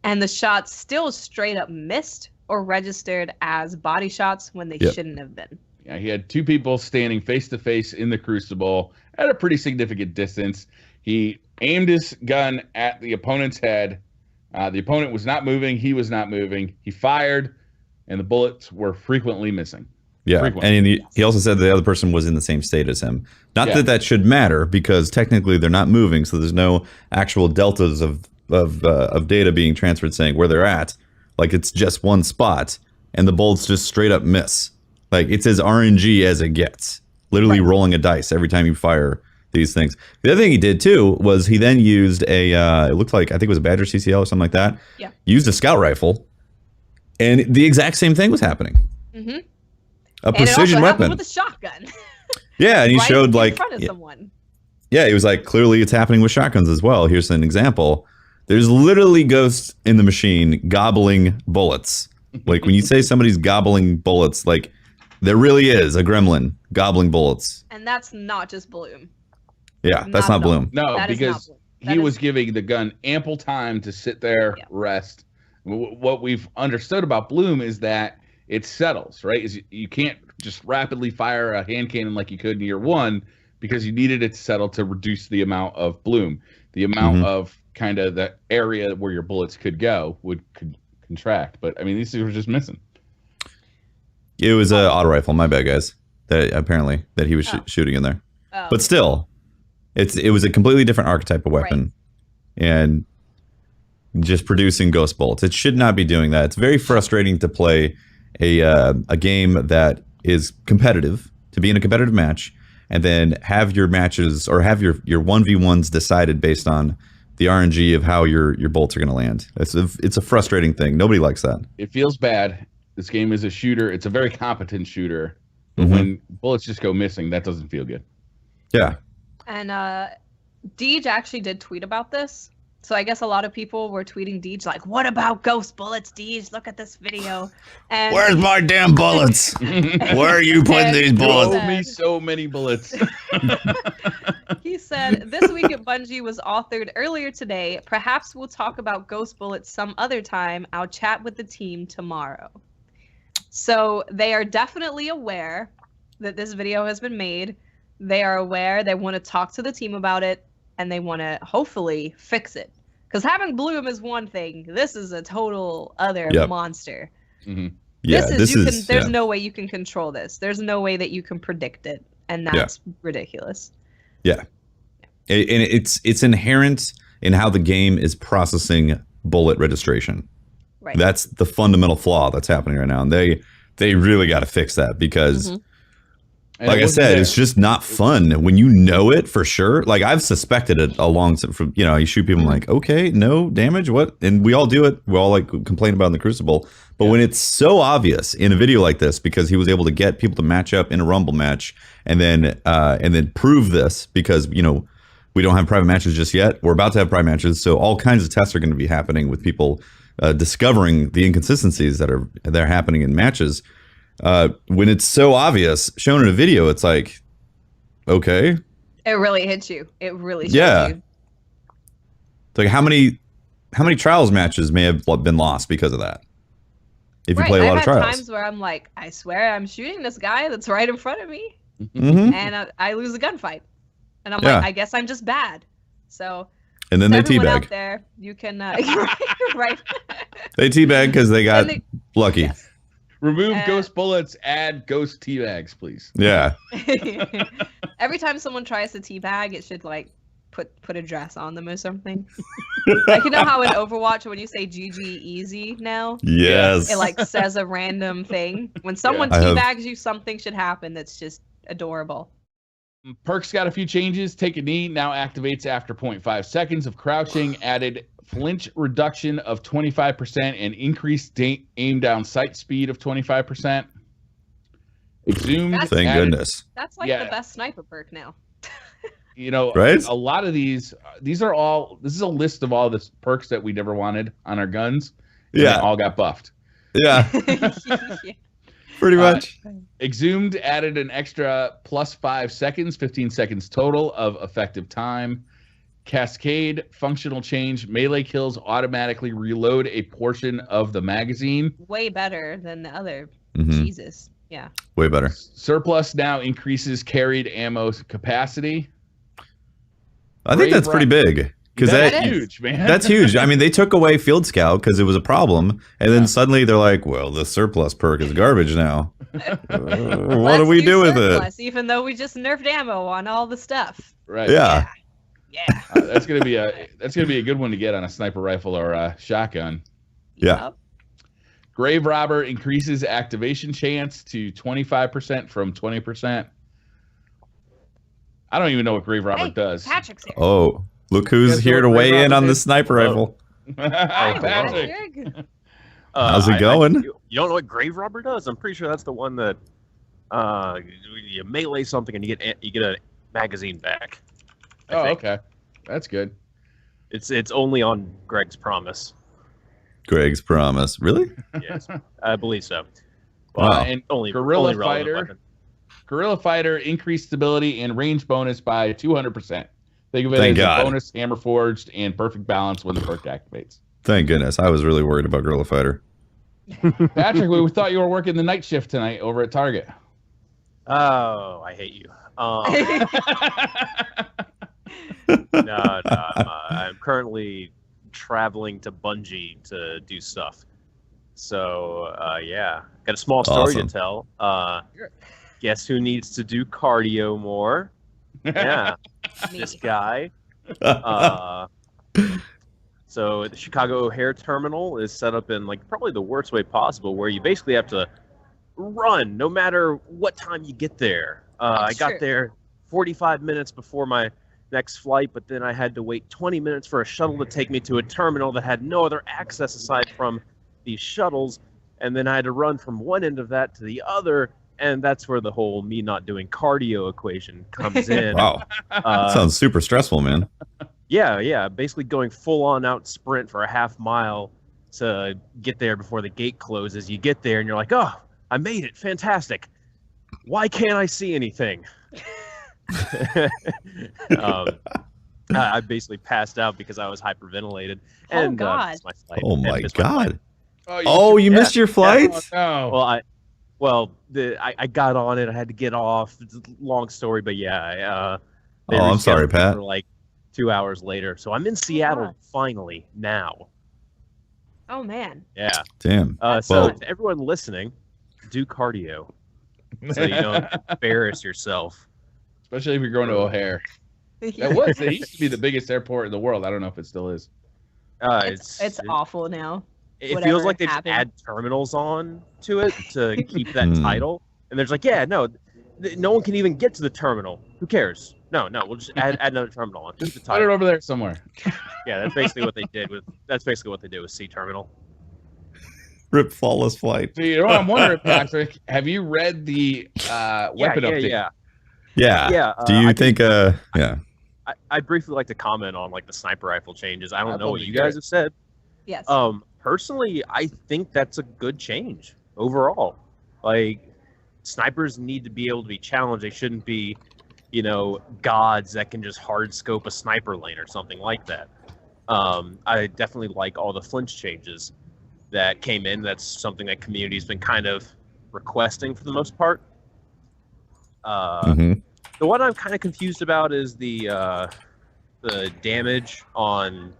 and the shots still straight up missed or registered as body shots when they Yep. shouldn't have been. Yeah, he had two people standing face to face in the Crucible at a pretty significant distance. He aimed his gun at the opponent's head. The opponent was not moving. He was not moving. He fired, and the bullets were frequently missing. Yeah. Frequently. And he also said the other person was in the same state as him. Not Yeah. that should matter because technically they're not moving, so there's no actual deltas of data being transferred saying where they're at. Like it's just one spot, and the bullets just straight up miss. Like it's as RNG as it gets. Literally rolling a dice every time you fire these things. The other thing he did too was he then used it looked like I think it was a Badger CCL or something like that. Yeah. Used a scout rifle, and the exact same thing was happening. Mm-hmm. A precision and it also happened weapon. with a shotgun. Yeah, and he right showed in like front of someone. yeah, he was like, clearly it's happening with shotguns as well. Here's an example. There's literally ghosts in the machine gobbling bullets. Like when you say somebody's gobbling bullets, like there really is a gremlin gobbling bullets. And that's not just bloom. Yeah, that's not at all. bloom. No, That is not because bloom. he That was is- giving the gun ample time to sit there, Yeah. rest. What we've understood about bloom is that it settles, right? Is you can't just rapidly fire a hand cannon like you could in year one because you needed it to settle to reduce the amount of bloom. The amount of kind of the area where your bullets could go could contract. But I mean, these were just missing. It was an auto rifle. My bad, guys. That apparently that he was shooting in there. Oh. But still, it was a completely different archetype of weapon, and just producing ghost bolts. It should not be doing that. It's very frustrating to play a game that is competitive, to be in a competitive match, and then have your matches or have your 1v1s decided based on the RNG of how your bolts are going to land. It's a frustrating thing. Nobody likes that. It feels bad. This game is a shooter. It's a very competent shooter. But when bullets just go missing, that doesn't feel good. Yeah. And Deej actually did tweet about this. So I guess a lot of people were tweeting Deej like, what about ghost bullets, Deej? Look at this video. And Where's my damn bullets? Where are you putting these You bullets? owe me so many bullets. He said, this week at Bungie was authored earlier today. Perhaps we'll talk about ghost bullets some other time. I'll chat with the team tomorrow. So they are definitely aware that this video has been made. They are aware. They want to talk to the team about it. And they want to hopefully fix it. Because having Bloom is one thing. This is a total other monster. Mm-hmm. Yeah, There's no way you can control this. There's no way that you can predict it. And that's ridiculous. Yeah. And it's inherent in how the game is processing bullet registration. Right. That's the fundamental flaw that's happening right now. And they really got to fix that because... Like I said, it's just not fun when you know it for sure. Like I've suspected it along from, you shoot people like, okay, no damage, what? And we all do it. We all like complain about it in the Crucible. But when it's so obvious in a video like this, because he was able to get people to match up in a Rumble match and then prove this because, we don't have private matches just yet. We're about to have private matches. So all kinds of tests are going to be happening with people discovering the inconsistencies that are happening in matches. When it's so obvious shown in a video, it's like, okay, it really hits you. It really shows you. It's like how many trials matches may have been lost because of that if you play a lot of trials. I've had times where I'm like, I swear I'm shooting this guy that's right in front of me, and I lose a gunfight, and I'm like, I guess I'm just bad. So and then they teabag out there. You can right. They teabag because they got lucky. Yes. Remove ghost bullets, add ghost teabags, please. Yeah. Every time someone tries to teabag, it should like put a dress on them or something. Like how in Overwatch when you say GG easy now, yes, it like says a random thing. When someone teabags you, something should happen that's just adorable. Perk's got a few changes. Take a knee now activates after 0.5 seconds of crouching. Added flinch reduction of 25% and increased aim down sight speed of 25%. Exhumed. Thank goodness. That's like the best sniper perk now. Right? A lot of these are all. This is a list of all the perks that we never wanted on our guns. And they all got buffed. Yeah. Pretty much. Exhumed added an extra plus 5 seconds, 15 seconds total of effective time. Cascade functional change. Melee kills automatically reload a portion of the magazine. Way better than the other. Jesus. Yeah. Way better. Surplus now increases carried ammo capacity. I think that's pretty big. Because that's huge, man. That's huge. I mean, they took away Field Scout because it was a problem, and then suddenly they're like, "Well, the surplus perk is garbage now. What do we do with it?" Even though we just nerfed ammo on all the stuff. Right. Yeah. That's gonna be a good one to get on a sniper rifle or a shotgun. Yeah. Grave Robber increases activation chance to 25% from 20%. I don't even know what Grave Robber does. Patrick's here. Oh. Look who's here to weigh in on the sniper rifle. Hi, Patrick. How's it going? You don't know what Grave Robber does? I'm pretty sure that's the one that you melee something and you get a magazine back. I think. Okay, that's good. It's only on Greg's Promise. Greg's Promise, really? Yes, I believe so. Wow. And only Guerrilla Fighter. Fighter. Guerrilla Fighter increased stability and range bonus by 200%. Think of it as a bonus, hammer forged, and perfect balance when the perk activates. Thank goodness. I was really worried about Guerrilla Fighter. Patrick, we thought you were working the night shift tonight over at Target. Oh, I hate you. No, I'm currently traveling to Bungie to do stuff. So, got a small story to tell. Guess who needs to do cardio more? Yeah. This guy. So the Chicago O'Hare terminal is set up in like probably the worst way possible, where you basically have to run no matter what time you get there. I got there 45 minutes before my next flight, but then I had to wait 20 minutes for a shuttle to take me to a terminal that had no other access aside from these shuttles, and then I had to run from one end of that to the other And that's where the whole me not doing cardio equation comes in. Wow. That sounds super stressful, man. Yeah. Basically going full on out sprint for a half mile to get there before the gate closes. You get there and you're like, oh, I made it. Fantastic. Why can't I see anything? I basically passed out because I was hyperventilated. And, God. my flight. Oh my God. You You missed your flight? Oh, no. Well, I got on it. I had to get off. It's a long story, but yeah. They I'm sorry, rescheduled Pat. For like 2 hours later, so I'm in Seattle God. finally now. Oh man. Yeah. Damn. So to everyone listening, do cardio so you don't embarrass yourself. Especially if you're going to O'Hare. It used to be the biggest airport in the world. I don't know if it still is. It's awful now. It whatever feels like they just happened. add terminals on to it to keep that title. And there's like, no one can even get to the terminal. Who cares? No, we'll just add another terminal on. Just the Put title. it over there somewhere. Yeah, that's basically what they did with C terminal. Rip flawless flight. So you know what I'm wondering, Patrick? Have you read the weapon update? Yeah. Do you think? Yeah. I'd briefly like to comment on like the sniper rifle changes. I don't know what totally you get guys it. have said. Yes. Personally, I think that's a good change overall. Like, snipers need to be able to be challenged. They shouldn't be, gods that can just hard scope a sniper lane or something like that. I definitely like all the flinch changes that came in. That's something that community's been kind of requesting for the most part. The one I'm kind of confused about is the damage on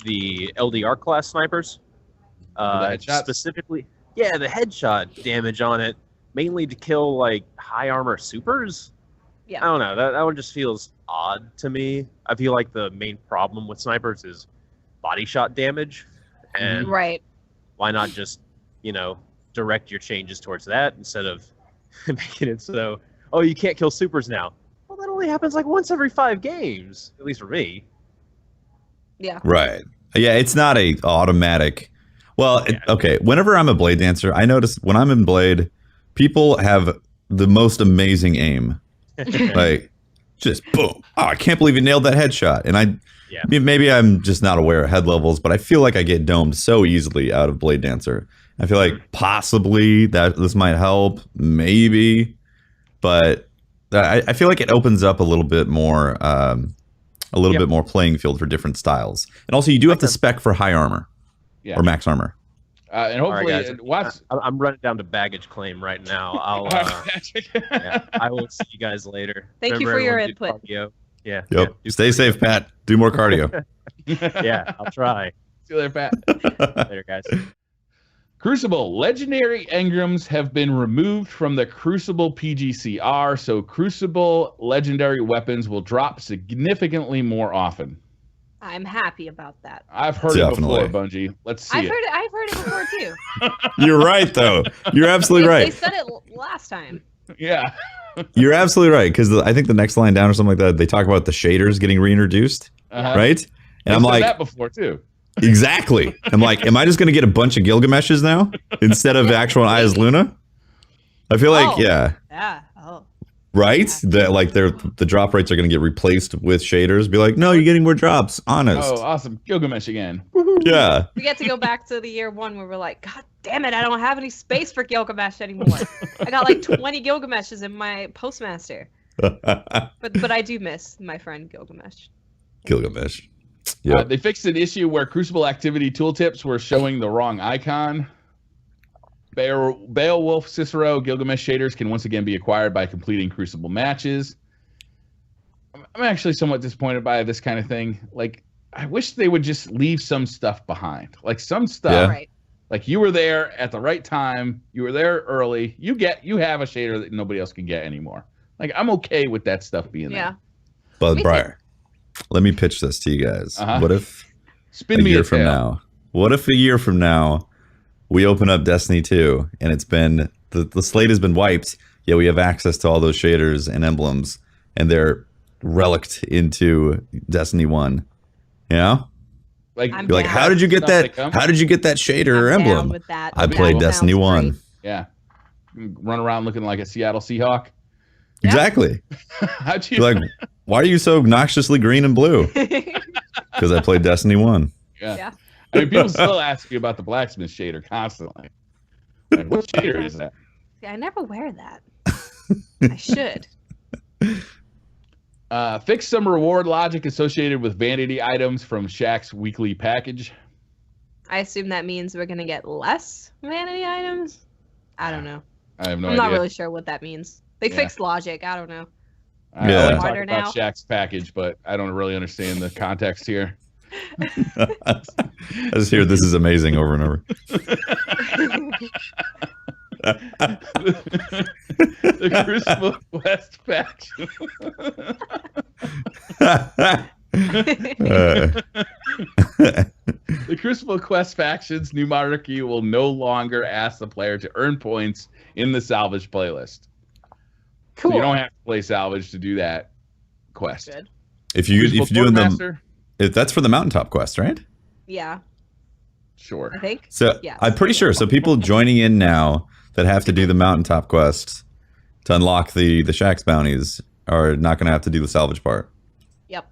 the LDR class snipers. The headshots? Specifically, the headshot damage on it, mainly to kill like high armor supers. Yeah. I don't know. That one just feels odd to me. I feel like the main problem with snipers is body shot damage, and Right. why not just direct your changes towards that instead of making it so you can't kill supers now. Well, that only happens like once every 5 games, at least for me. Yeah. Right. Yeah, it's not a automatic. Well, okay. Whenever I'm a blade dancer, I notice when I'm in blade, people have the most amazing aim. Like, just boom. Oh, I can't believe you nailed that headshot. And maybe I'm just not aware of head levels, but I feel like I get domed so easily out of blade dancer. I feel like possibly that this might help, maybe, but I feel like it opens up a little bit more, bit more playing field for different styles. And also, you do have to spec for high armor or max armor. And hopefully, I'm running down to baggage claim right now. I will see you guys later. Thank you for your input. Yeah. Yep. Stay safe, Pat. Do more cardio. Yeah, I'll try. See you later, Pat. Later, guys. Crucible. Legendary engrams have been removed from the Crucible PGCR, so Crucible legendary weapons will drop significantly more often. I'm happy about that. I've heard it before, Bungie. Let's see I've heard it before too. You're right, though. You're absolutely right. They said it last time. Yeah. You're absolutely right, because I think the next line down or something like that, they talk about the shaders getting reintroduced, right? And I'm like, that before too. Exactly. I'm like, am I just going to get a bunch of Gilgameshes now instead of actual Eyes Luna? I feel like, Yeah. Oh. Right? That like the drop rates are going to get replaced with shaders. Be like, no, you're getting more drops. Honest. Oh, awesome. Gilgamesh again. Yeah. We get to go back to the year 1 where we're like, God damn it, I don't have any space for Gilgamesh anymore. I got like 20 Gilgameshes in my Postmaster. But I do miss my friend Gilgamesh. Gilgamesh. Yeah. They fixed an issue where Crucible activity tooltips were showing the wrong icon. Beowulf, Cicero, Gilgamesh shaders can once again be acquired by completing Crucible matches. I'm actually somewhat disappointed by this kind of thing. Like, I wish they would just leave some stuff behind. Like, some stuff, Right. like you were there at the right time, you were there early, you have a shader that nobody else can get anymore. Like, I'm okay with that stuff being there. Yeah. But Briar, let me pitch this to you guys. What if Spin a me year a from tale. now? What if a year from now we open up Destiny 2 and it's been the slate has been wiped, yet we have access to all those shaders and emblems and they're relicked into Destiny 1. You know? Like, I'm You're like, down. how did you get Stuff that? that comes. How did you get that shader or I'm down emblem? with that. I That played sounds Destiny 1. great. Yeah. run around looking like a Seattle Seahawk. Exactly. How'd you You're like, why are you so obnoxiously green and blue? Because I played Destiny 1. Yeah. I mean, people still ask me about the blacksmith shader constantly. Like, what shader is that? Yeah, I never wear that. I should. Fix some reward logic associated with vanity items from Shaq's weekly package. I assume that means we're gonna get less vanity items. I don't know. I have no I'm idea. not really sure what that means. They fixed logic. I don't know. I Yeah. only talk Smarter about now. Shaq's package, but I don't really understand the context here. I just hear this is amazing over and over. The Crucible Quest faction. The Crucible Quest faction's new monarchy will no longer ask the player to earn points in the Salvage playlist. Cool. So you don't have to play Salvage to do that quest. Good. if you're doing them, Quartermaster? if that's for the mountaintop quest, right? Yeah, Sure. I think. So Yes. I'm pretty sure. So people joining in now that have to do the mountaintop quest to unlock the Shaxx bounties are not going to have to do the salvage part. Yep.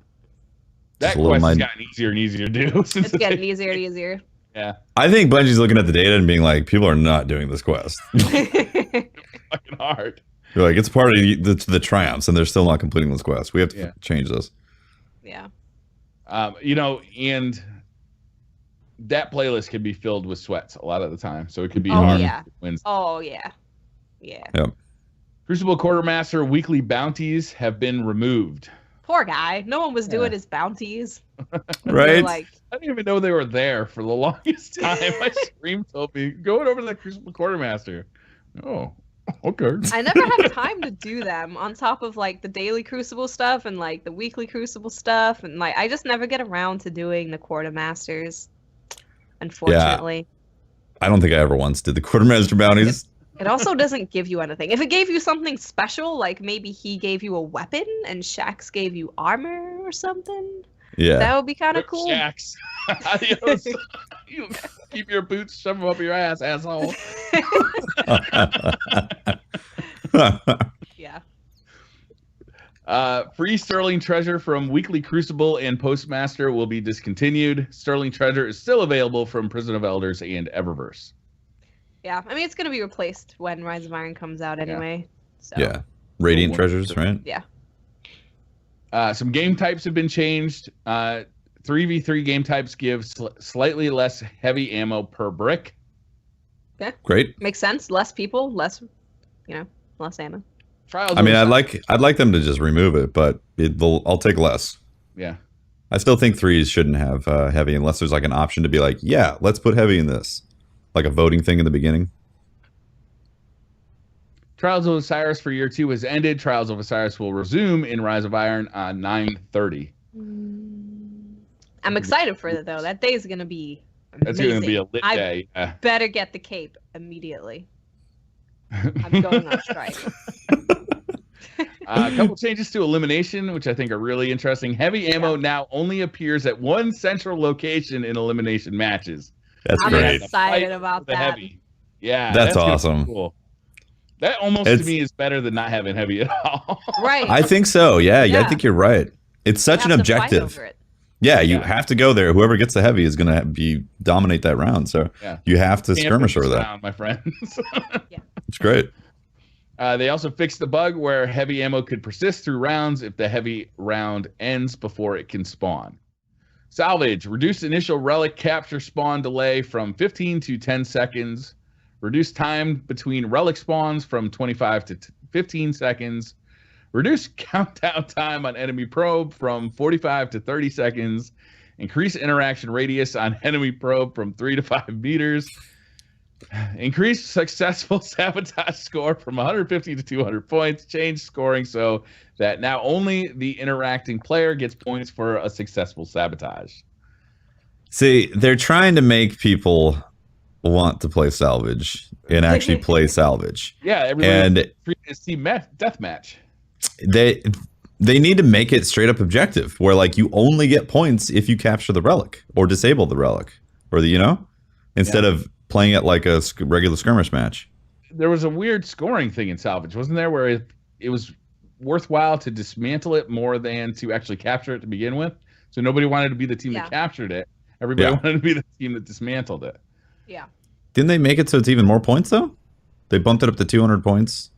That Just a little quest has mind- gotten easier and easier to do. Since It's getting easier and easier. Yeah. I think Bungie's looking at the data and being like, people are not doing this quest. Fucking hard. They're like, it's part of the triumphs, and they're still not completing this quest. We have to Yeah. change this. Yeah. And that playlist can be filled with sweats a lot of the time. So it could be Oh, hard yeah. to win. Oh yeah. Yeah. Crucible Quartermaster weekly bounties have been removed. Poor guy. No one was doing his bounties. They were Right? Like, I didn't even know they were there for the longest time. My stream told me, going over to the Crucible Quartermaster. Oh, okay. I never had time to do them on top of like the daily Crucible stuff and like the weekly Crucible stuff, and like I just never get around to doing the Quartermasters. Unfortunately. I don't think I ever once did the quartermaster bounties. It also doesn't give you anything. If it gave you something special, like maybe he gave you a weapon and Shaxx gave you armor or something, Yeah. that would be kind of cool. Shacks. Adios. You keep your boots, shove them up your ass, asshole. Yeah. Free Sterling Treasure from Weekly Crucible and Postmaster will be discontinued. Sterling Treasure is still available from Prison of Elders and Eververse. Yeah. I mean, it's going to be replaced when Rise of Iron comes out anyway. So. Yeah. Radiant treasures, right? Yeah. Some game types have been changed. 3v3 game types give slightly less heavy ammo per brick. Okay. Great. Makes sense. Less people, less ammo. Trials I mean, of- I'd like them to just remove it, but I'll take less. Yeah. I still think threes shouldn't have heavy unless there's like an option to be like, yeah, let's put heavy in this, like a voting thing in the beginning. Trials of Osiris for year 2 has ended. Trials of Osiris will resume in Rise of Iron on 9/30. I'm excited for it though. That day is gonna be amazing. That's going to be a lit I day. better get the cape immediately. I'm going on strike. A couple changes to elimination, which I think are really interesting. Heavy ammo now only appears at one central location in elimination matches. That's I'm great. excited Fight about for the that. heavy. Yeah, That's gonna be awesome. Cool. That almost to me is better than not having heavy at all. Right. I think so. Yeah, I Yeah. think you're right. It's such You an have to fight objective. over it. Yeah, you Yeah. have to go there. Whoever gets the heavy is going to dominate that round. So Yeah. you have to Can't skirmish put over this that. down, my friends. It's great. They also fixed the bug where heavy ammo could persist through rounds if the heavy round ends before it can spawn. Salvage, reduced initial relic capture spawn delay from 15 to 10 seconds. Reduced time between relic spawns from 25 to 15 seconds. Reduce countdown time on enemy probe from 45 to 30 seconds. Increase interaction radius on enemy probe from 3 to 5 meters. Increase successful sabotage score from 150 to 200 points. Change scoring so that now only the interacting player gets points for a successful sabotage. See, they're trying to make people want to play Salvage and actually play Salvage. Yeah, And everybody free to see deathmatch. they need to make it straight up objective where like you only get points if you capture the relic or disable the relic or instead of playing it like a regular skirmish match. there was a weird scoring thing in Salvage, wasn't there, where it was worthwhile to dismantle it more than to actually capture it to begin with. So nobody wanted to be the team that captured it. Everybody wanted to be the team that dismantled it. Yeah. Didn't they make it so it's even more points though? They bumped it up to 200 points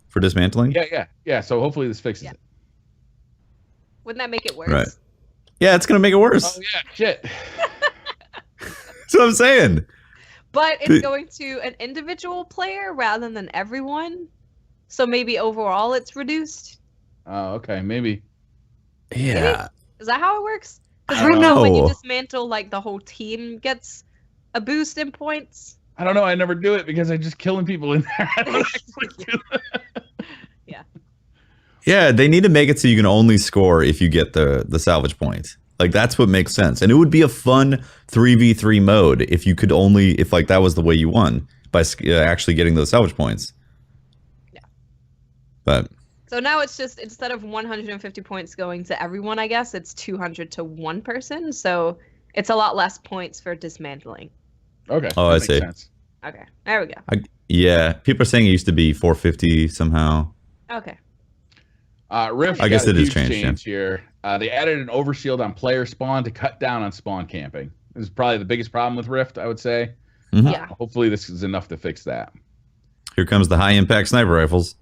for dismantling. Yeah. So hopefully this fixes it. Wouldn't that make it worse? Right. Yeah, it's gonna make it worse. Oh yeah, shit. That's what I'm saying. But it's going to an individual player rather than everyone. So maybe overall it's reduced. Oh, okay, maybe. Yeah. Maybe? Is that how it works? Because I don't right now, when you know. dismantle, like, the whole team gets a boost in points. I don't know. I never do it because I'm just killing people in there. I don't actually do that. Yeah, they need to make it so you can only score if you get the salvage point. Like, that's what makes sense. And it would be a fun 3v3 mode if you could only, if like that was the way you won, by actually getting those salvage points. Yeah. But So now it's just, instead of 150 points going to everyone, I guess, it's 200 to one person. So it's a lot less points for dismantling. Okay. Oh, I see. Sense. Okay, there we go. Yeah, people are saying it used to be 450 somehow. Okay. Rift, I guess got a it is huge changed, change here. They added an overshield on player spawn to cut down on spawn camping. This is probably the biggest problem with Rift, I would say. Mhm. Yeah. Hopefully this is enough to fix that. Here comes the high impact sniper rifles.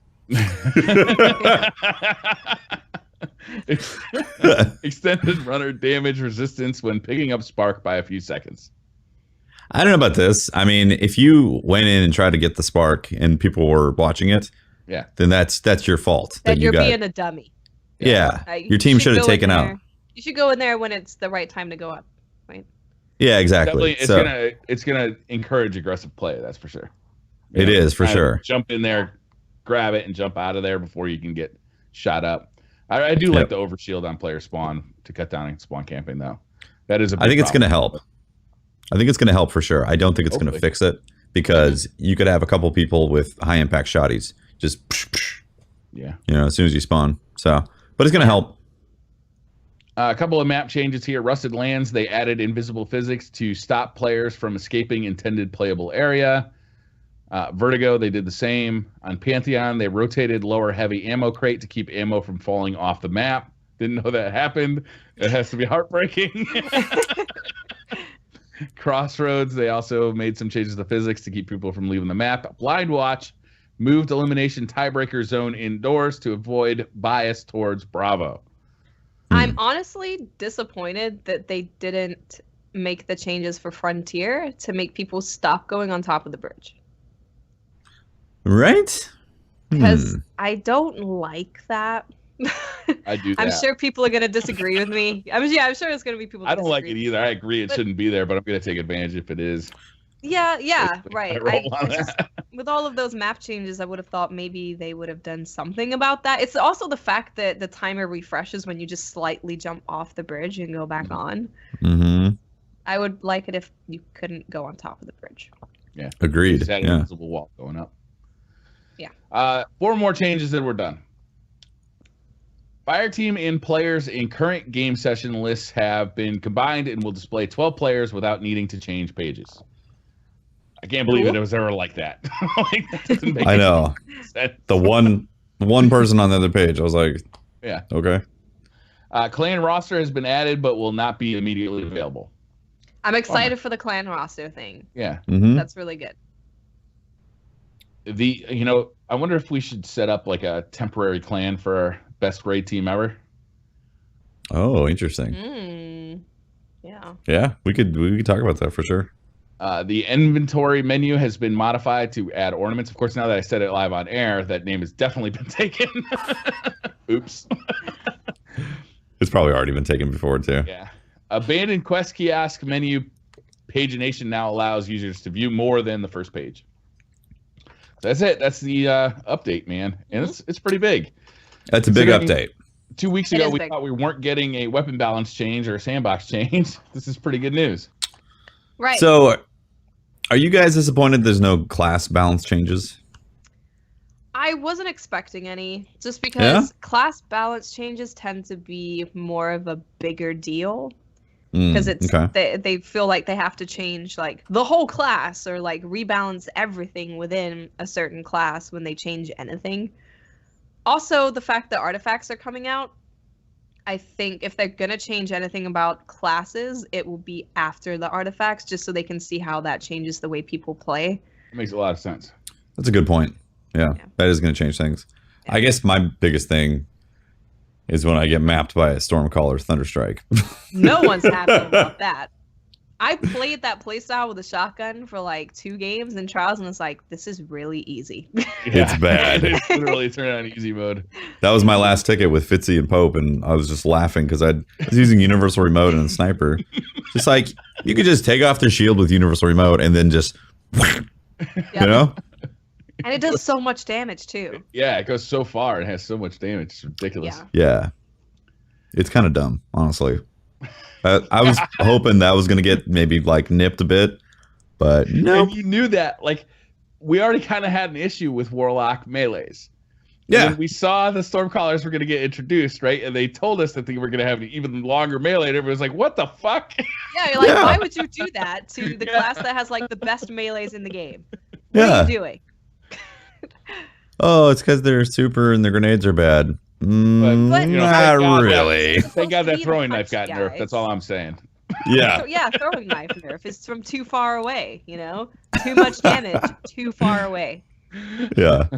Extended runner damage resistance when picking up spark by a few seconds. I don't know about this. I mean, if you went in and tried to get the spark and people were watching it, then that's your fault. Then that you're you got, being a dummy. Yeah, Like, your team you should have go in taken there- out. You should go in there when it's the right time to go up, right? Yeah, exactly. Definitely, it's gonna encourage aggressive play. That's for sure. It is for sure. Jump in there, grab it, and jump out of there before you can get shot up. I do like the overshield on player spawn to cut down on spawn camping, though. That is a big I think it's going to problem. help. I think it's going to help for sure. I don't think it's going to fix it because you could have a couple people with high impact shotties just, as soon as you spawn. So, but it's going to help. A couple of map changes here. Rusted Lands, they added invisible physics to stop players from escaping intended playable area. Vertigo, they did the same. On Pantheon, they rotated lower heavy ammo crate to keep ammo from falling off the map. Didn't know that happened. It has to be heartbreaking. Crossroads, they also made some changes to physics to keep people from leaving the map. Blind Watch moved elimination tiebreaker zone indoors to avoid bias towards Bravo. I'm honestly disappointed that they didn't make the changes for Frontier to make people stop going on top of the bridge. Right? Because I don't like that. I do that. I'm sure people are going to disagree with me. I'm sure there's going to be people that I don't like it disagree. either. I agree it shouldn't be there, but I'm going to take advantage if it is. Yeah, right. I Just, with all of those map changes, I would have thought maybe they would have done something about that. It's also the fact that the timer refreshes when you just slightly jump off the bridge and go back on. Mm-hmm. I would like it if you couldn't go on top of the bridge. Yeah. Agreed. Just had an invisible wall going up. Yeah. 4 more changes and we're done. Fireteam and players in current game session lists have been combined and will display 12 players without needing to change pages. I can't believe it was ever like that. That doesn't make I know. sense. The one person on the other page, I was like, yeah. Okay. Clan roster has been added but will not be immediately available. I'm excited for the clan roster thing. Yeah. Mm-hmm. That's really good. I wonder if we should set up like a temporary clan for our best raid team ever. Oh, interesting. Yeah. Yeah, we could talk about that for sure. The inventory menu has been modified to add ornaments. Of course, now that I said it live on air, that name has definitely been taken. Oops. It's probably already been taken before too. Yeah. Abandoned quest kiosk menu pagination now allows users to view more than the first page. So that's it. That's the update, man. And it's pretty big. That's a big update. 2 weeks ago, we thought we weren't getting a weapon balance change or a sandbox change. This is pretty good news. Right. So, are you guys disappointed there's no class balance changes? I wasn't expecting any, just because class balance changes tend to be more of a bigger deal. because they feel like they have to change like the whole class or like rebalance everything within a certain class when they change anything. Also, the fact that artifacts are coming out, I think if they're gonna change anything about classes, it will be after the artifacts, just so they can see how that changes the way people play. It makes a lot of sense. That's a good point. Yeah. That is going to change things. Yeah. I guess my biggest thing is when I get mapped by a Stormcaller Thunderstrike. No one's happy about that. I played that playstyle with a shotgun for like 2 games in trials, and it's like, this is really easy. It's bad. It's literally turned on easy mode. That was my last ticket with Fitzy and Pope, and I was just laughing because I was using universal remote and a sniper. Just like, you could just take off their shield with universal remote and then just, you know? And it does so much damage too. Yeah, it goes so far and has so much damage. It's ridiculous. Yeah. It's kind of dumb, honestly. I was hoping that was going to get maybe like nipped a bit, but no. And you knew that. Like, we already kind of had an issue with Warlock melees. Yeah. And we saw the Stormcallers were going to get introduced, right? And they told us that they were going to have an even longer melee. And everyone was like, what the fuck? Yeah, you're like, why would you do that to the class that has like the best melees in the game? What are you doing? Oh, it's because they're super and their grenades are bad. But, you know, not really. Thank God that throwing knife got nerfed. That's all I'm saying. Yeah. Yeah, throwing knife nerf is from too far away, you know? Too much damage, too far away. Yeah.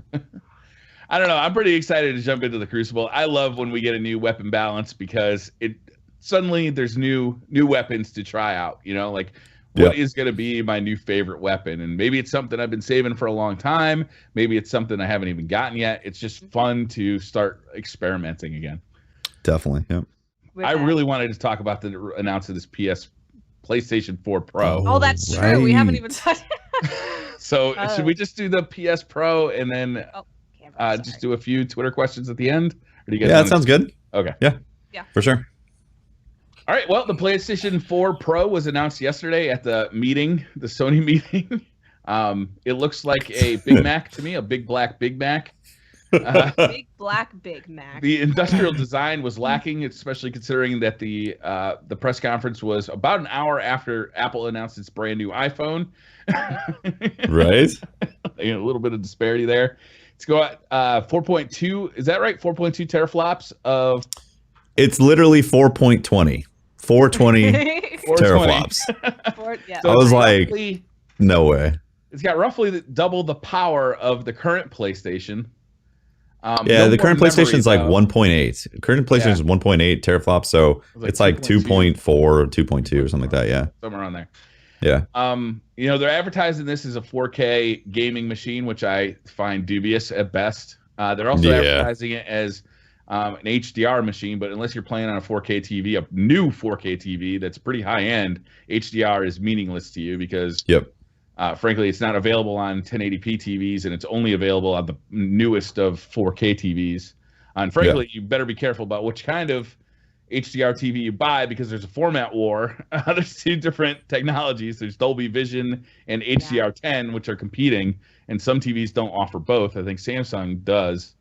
I don't know. I'm pretty excited to jump into the Crucible. I love when we get a new weapon balance because it suddenly there's new weapons to try out, you know? Like, what is going to be my new favorite weapon? And maybe it's something I've been saving for a long time. Maybe it's something I haven't even gotten yet. It's just fun to start experimenting again. Definitely. Yep. I really wanted to talk about the announcement of this PlayStation 4 Pro. Oh, that's true. We haven't even touched. So should we just do the PS Pro and then just do a few Twitter questions at the end? Or do you guys that sounds good. Okay. Yeah, for sure. All right, well, the PlayStation 4 Pro was announced yesterday at the meeting, the Sony meeting. It looks like a Big Mac to me, a big black Big Mac. Big black Big Mac. The industrial design was lacking, especially considering that the press conference was about an hour after Apple announced its brand new iPhone. Right. A little bit of disparity there. It's got 4.2, is that right? 4.2 teraflops of... It's literally 4.20. 420 teraflops. So I was like, no way. It's got roughly double the power of the current PlayStation. The current PlayStation is like 1.8. Current PlayStation is 1.8 teraflops, so it's like 2.4 or 2.2 or something like that. Yeah, somewhere around there. Yeah. You know, they're advertising this as a 4K gaming machine, which I find dubious at best. They're also advertising it as an HDR machine, but unless you're playing on a 4K TV, a new 4K TV that's pretty high end, HDR is meaningless to you because, frankly, it's not available on 1080p TVs, and it's only available on the newest of 4K TVs. And frankly, you better be careful about which kind of HDR TV you buy because there's a format war. There's 2 different technologies. There's Dolby Vision and HDR10, which are competing, and some TVs don't offer both. I think Samsung does.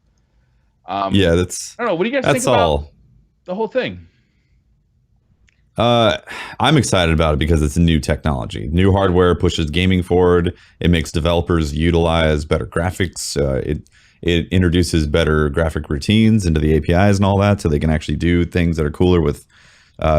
That's. I don't know. What do you guys think about the whole thing? I'm excited about it because it's a new technology. New hardware pushes gaming forward. It makes developers utilize better graphics. It introduces better graphic routines into the APIs and all that, so they can actually do things that are cooler with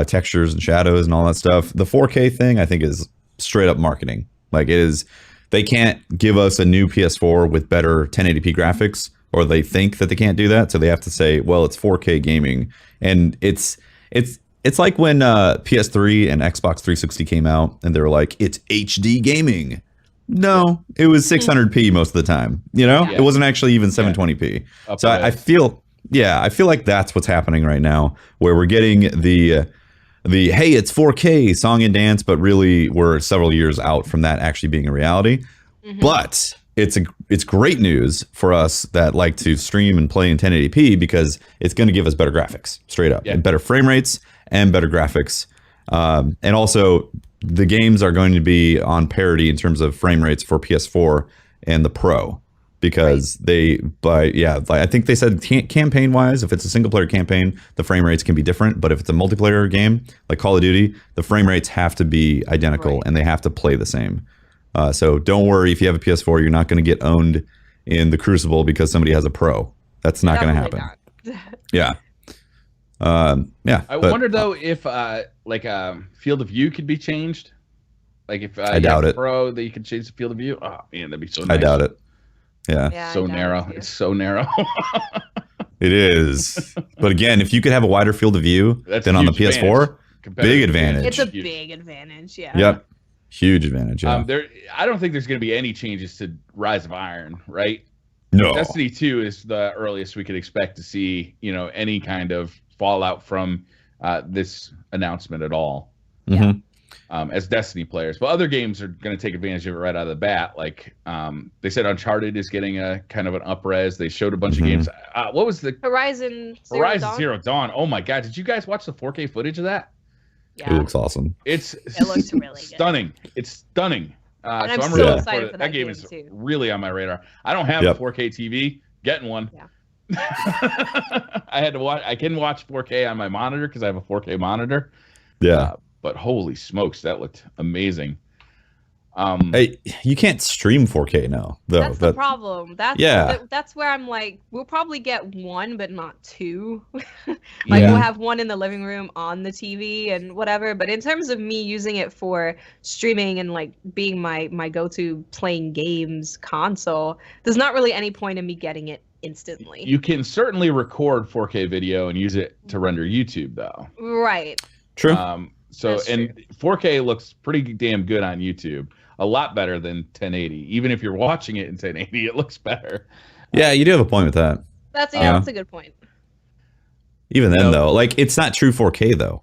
textures and shadows and all that stuff. The 4K thing, I think, is straight up marketing. Like, it is. They can't give us a new PS4 with better 1080p graphics, or they think that they can't do that, so they have to say, well, it's 4K gaming. And it's like when PS3 and Xbox 360 came out, and they were like, it's HD gaming. No, it was 600p most of the time. You know, it wasn't actually even 720p. So I feel like that's what's happening right now, where we're getting the hey, it's 4K song and dance, but really we're several years out from that actually being a reality. But it's great news for us that like to stream and play in 1080p because it's going to give us better graphics, straight up, and better frame rates and better graphics. And also the games are going to be on parity in terms of frame rates for PS4 and the Pro. because I think they said campaign wise, if it's a single player campaign, the frame rates can be different, but if it's a multiplayer game like Call of Duty, the frame rates have to be identical and they have to play the same. So don't worry, if you have a PS4, you're not going to get owned in the Crucible because somebody has a Pro. That's not going to happen. Yeah. I wonder though if field of view could be changed. Like if I doubt it. Pro, that you could change the field of view. Oh man, that'd be so nice. I doubt it. Yeah. So narrow. It's so narrow. It is. But again, if you could have a wider field of view than on the PS4, big advantage. It's a big advantage. Yeah. Yep. Huge advantage. Yeah. I don't think there's going to be any changes to Rise of Iron, right? No. Destiny 2 is the earliest we could expect to see, any kind of fallout from this announcement at all. Mm-hmm. As Destiny players, but other games are going to take advantage of it right out of the bat. Like they said, Uncharted is getting a kind of an up-res. They showed a bunch of games. What was the Horizon Zero Dawn? Oh my god! Did you guys watch the 4K footage of that? Yeah, it looks awesome. It looks really stunning. Good. It's stunning. And I'm really excited for that game is too. Really on my radar. I don't have a 4K TV. Getting one. Yeah. I had to watch. I can watch 4K on my monitor because I have a 4K monitor. Yeah. But holy smokes, that looked amazing. You can't stream 4K now, though. That's the problem. That's where I'm like, we'll probably get one, but not two. We'll have one in the living room on the TV and whatever. But in terms of me using it for streaming and like being my go-to playing games console, there's not really any point in me getting it instantly. You can certainly record 4K video and use it to render YouTube, though. Right. True. And 4K looks pretty damn good on YouTube. A lot better than 1080. Even if you're watching it in 1080, it looks better. Yeah, you do have a point with that. That's a good point. Even then, though, like it's not true 4K though.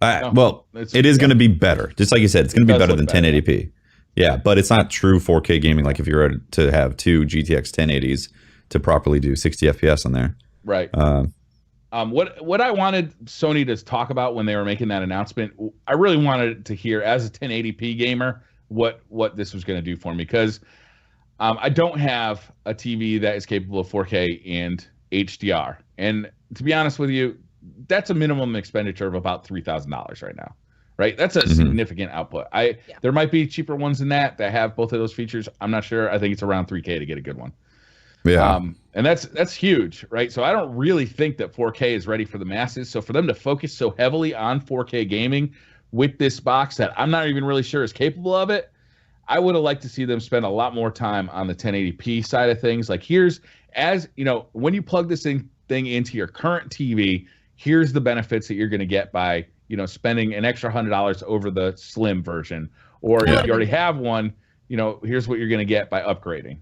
It is going to be better. Just like you said, it's going to be better than 1080p. Yeah, but it's not true 4K gaming. Like if you were to have two GTX 1080s to properly do 60 FPS on there. Right. What I wanted Sony to talk about when they were making that announcement, I really wanted to hear as a 1080p gamer what this was going to do for me, because I don't have a TV that is capable of 4K and HDR, and to be honest with you, that's a minimum expenditure of about $3,000 right now, right? That's a significant output. There might be cheaper ones than that have both of those features. I'm not sure. I think it's around 3K to get a good one. Yeah. And that's huge, right? So I don't really think that 4K is ready for the masses. So for them to focus so heavily on 4K gaming with this box that I'm not even really sure is capable of it, I would have liked to see them spend a lot more time on the 1080p side of things. Like when you plug this thing into your current TV, here's the benefits that you're going to get by, spending an extra $100 over the slim version. Or if you already have one, here's what you're going to get by upgrading.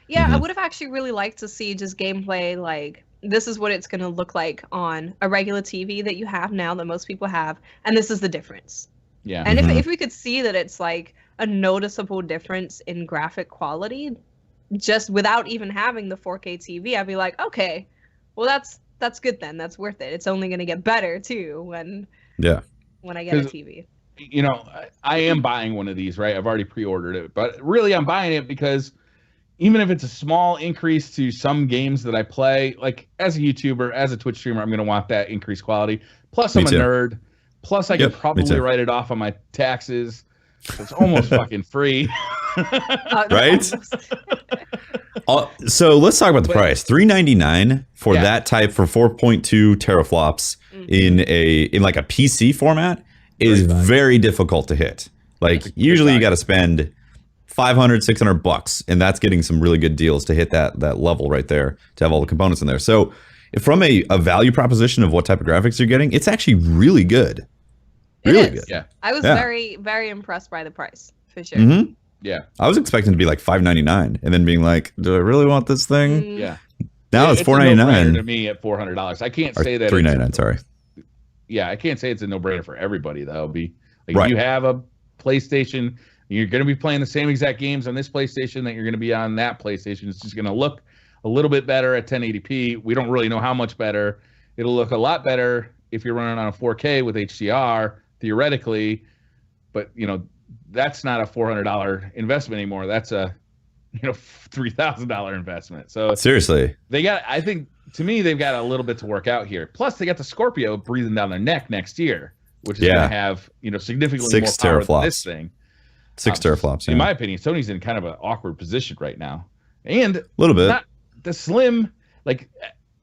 Yeah, I would have actually really liked to see just gameplay like this is what it's going to look like on a regular TV that you have now that most people have, and this is the difference. Yeah. And if we could see that it's like a noticeable difference in graphic quality just without even having the 4K TV, I'd be like, okay, well that's good then. That's worth it. It's only going to get better too when I get a TV. I am buying one of these, right? I've already pre-ordered it, but really I'm buying it because even if it's a small increase to some games that I play, like as a YouTuber, as a Twitch streamer, I'm going to want that increased quality. Plus, I'm a nerd. Plus, I could probably write it off on my taxes. So it's almost fucking free. Right? So let's talk about the price. $399 for that type for 4.2 teraflops in like a PC format is very difficult to hit. Like usually you got to spend $500, $600, and that's getting some really good deals to hit that level right there to have all the components in there. So from a value proposition of what type of graphics you're getting, it's actually really good. Really good. Yeah. I was very, very impressed by the price, for sure. Mm-hmm. Yeah. I was expecting to be like $599 and then being like, do I really want this thing? Yeah. Now it's $499 to me at $400. I can't say that $399, sorry. Yeah, I can't say it's a no-brainer for everybody. That'll be like if you have a PlayStation, you're going to be playing the same exact games on this PlayStation that you're going to be on that PlayStation. It's just going to look a little bit better at 1080p. We don't really know how much better. It'll look a lot better if you're running on a 4K with HDR, theoretically. But, that's not a $400 investment anymore. That's a $3,000 investment. So seriously, I think to me they've got a little bit to work out here. Plus they got the Scorpio breathing down their neck next year, which is going to have significantly 6 more power teraflops. than this thing. 6 teraflops. In my opinion, Sony's in kind of an awkward position right now, and a little bit. Not the Slim, like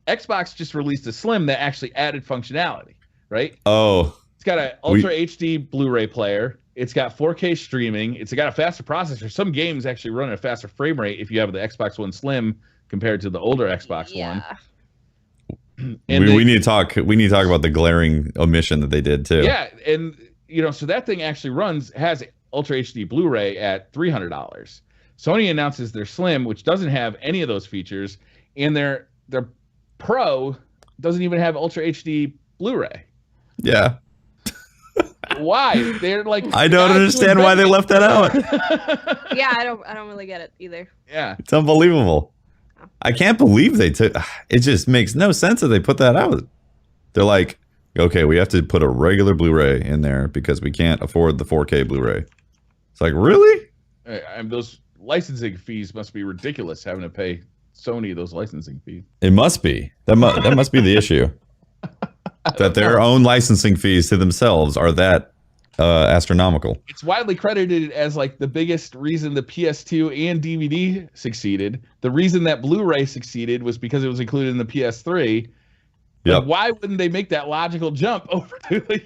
Xbox just released a Slim that actually added functionality, right? Oh, it's got an Ultra HD Blu-ray player. It's got 4K streaming. It's got a faster processor. Some games actually run at a faster frame rate if you have the Xbox One Slim compared to the older Xbox One. And we need to talk. We need to talk about the glaring omission that they did too. Yeah, and so that thing actually has Ultra HD Blu-ray at $300. Sony announces their Slim, which doesn't have any of those features, and their Pro doesn't even have Ultra HD Blu-ray. Yeah. Why? They're like, I don't understand why they left that out. Yeah, I don't really get it either. Yeah. It's unbelievable. I can't believe they took it. Just makes no sense that they put that out. They're like, okay, we have to put a regular Blu-ray in there because we can't afford the 4K Blu-ray. It's like, really? And those licensing fees must be ridiculous, having to pay Sony those licensing fees. It must be. That must be the issue. That their own licensing fees to themselves are that astronomical. It's widely credited as like the biggest reason the PS2 and DVD succeeded. The reason that Blu-ray succeeded was because it was included in the PS3. Yep. Like, why wouldn't they make that logical jump over to the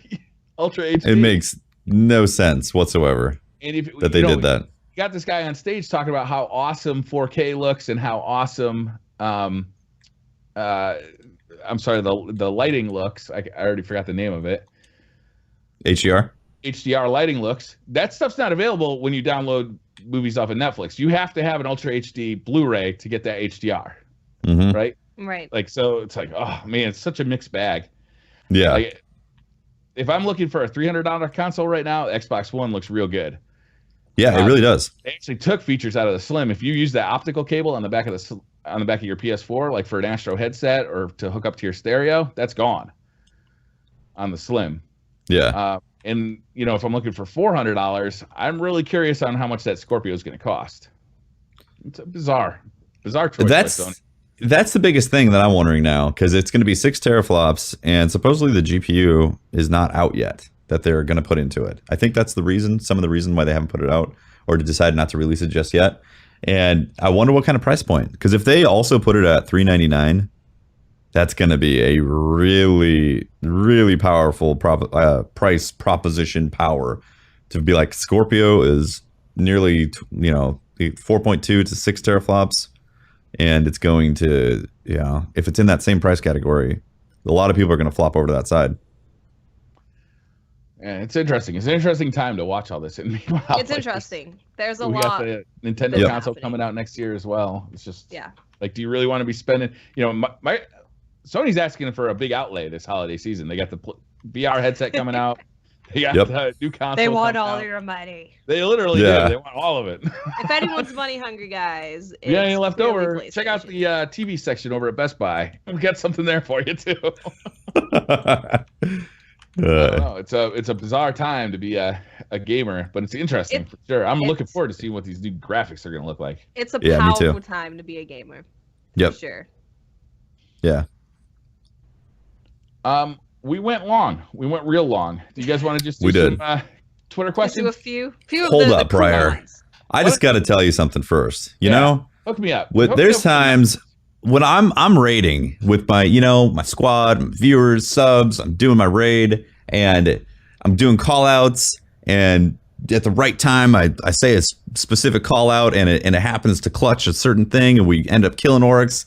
Ultra HD? It makes no sense whatsoever and that they did that. You got this guy on stage talking about how awesome 4K looks and how awesome I'm sorry, the lighting looks. I already forgot the name of it. HDR lighting looks. That stuff's not available when you download movies off of Netflix. You have to have an Ultra HD Blu-ray to get that HDR, right? Right. Like, so it's like, oh man, it's such a mixed bag. Yeah. Like, if I'm looking for a $300 console right now, Xbox One looks real good. Yeah, it really does. They actually took features out of the Slim. If you use that optical cable on the back of your PS4, like for an Astro headset or to hook up to your stereo, that's gone on the Slim. Yeah. And if I'm looking for $400, I'm really curious on how much that Scorpio is going to cost. It's a bizarre choice by Sony. That's the biggest thing that I'm wondering now, because it's going to be 6 teraflops, and supposedly the GPU is not out yet that they're going to put into it. I think that's the reason, some of the reason why they haven't put it out or decided not to release it just yet. And I wonder what kind of price point, because if they also put it at $399, that's going to be a really, really powerful price proposition power to be like, Scorpio is nearly 4.2 to 6 teraflops, and it's going to, if it's in that same price category, a lot of people are going to flop over to that side. Yeah, it's interesting. It's an interesting time to watch all this. And meanwhile, it's interesting. There's a we lot. got the Nintendo console coming out next year as well. It's just like, do you really want to be spending? My Sony's asking for a big outlay this holiday season. They got the VR headset coming out. They got the new console. They want all your money. They literally do. They want all of it. If anyone's money hungry, guys, any left over, check out the TV section over at Best Buy. We've got something there for you too. It's a bizarre time to be a gamer, but it's interesting for sure. I'm looking forward to seeing what these new graphics are going to look like. It's a powerful time to be a gamer. Yep. For sure. Yeah. We went long. We went real long. Do you guys want to just do some Twitter questions? Let's do a few. Hold up, Briar. I just got to tell you something first. You know, hook me up. There's times when I'm raiding with my, my squad, viewers, subs, I'm doing my raid and I'm doing call outs, and at the right time I say a specific call out and it happens to clutch a certain thing and we end up killing orcs.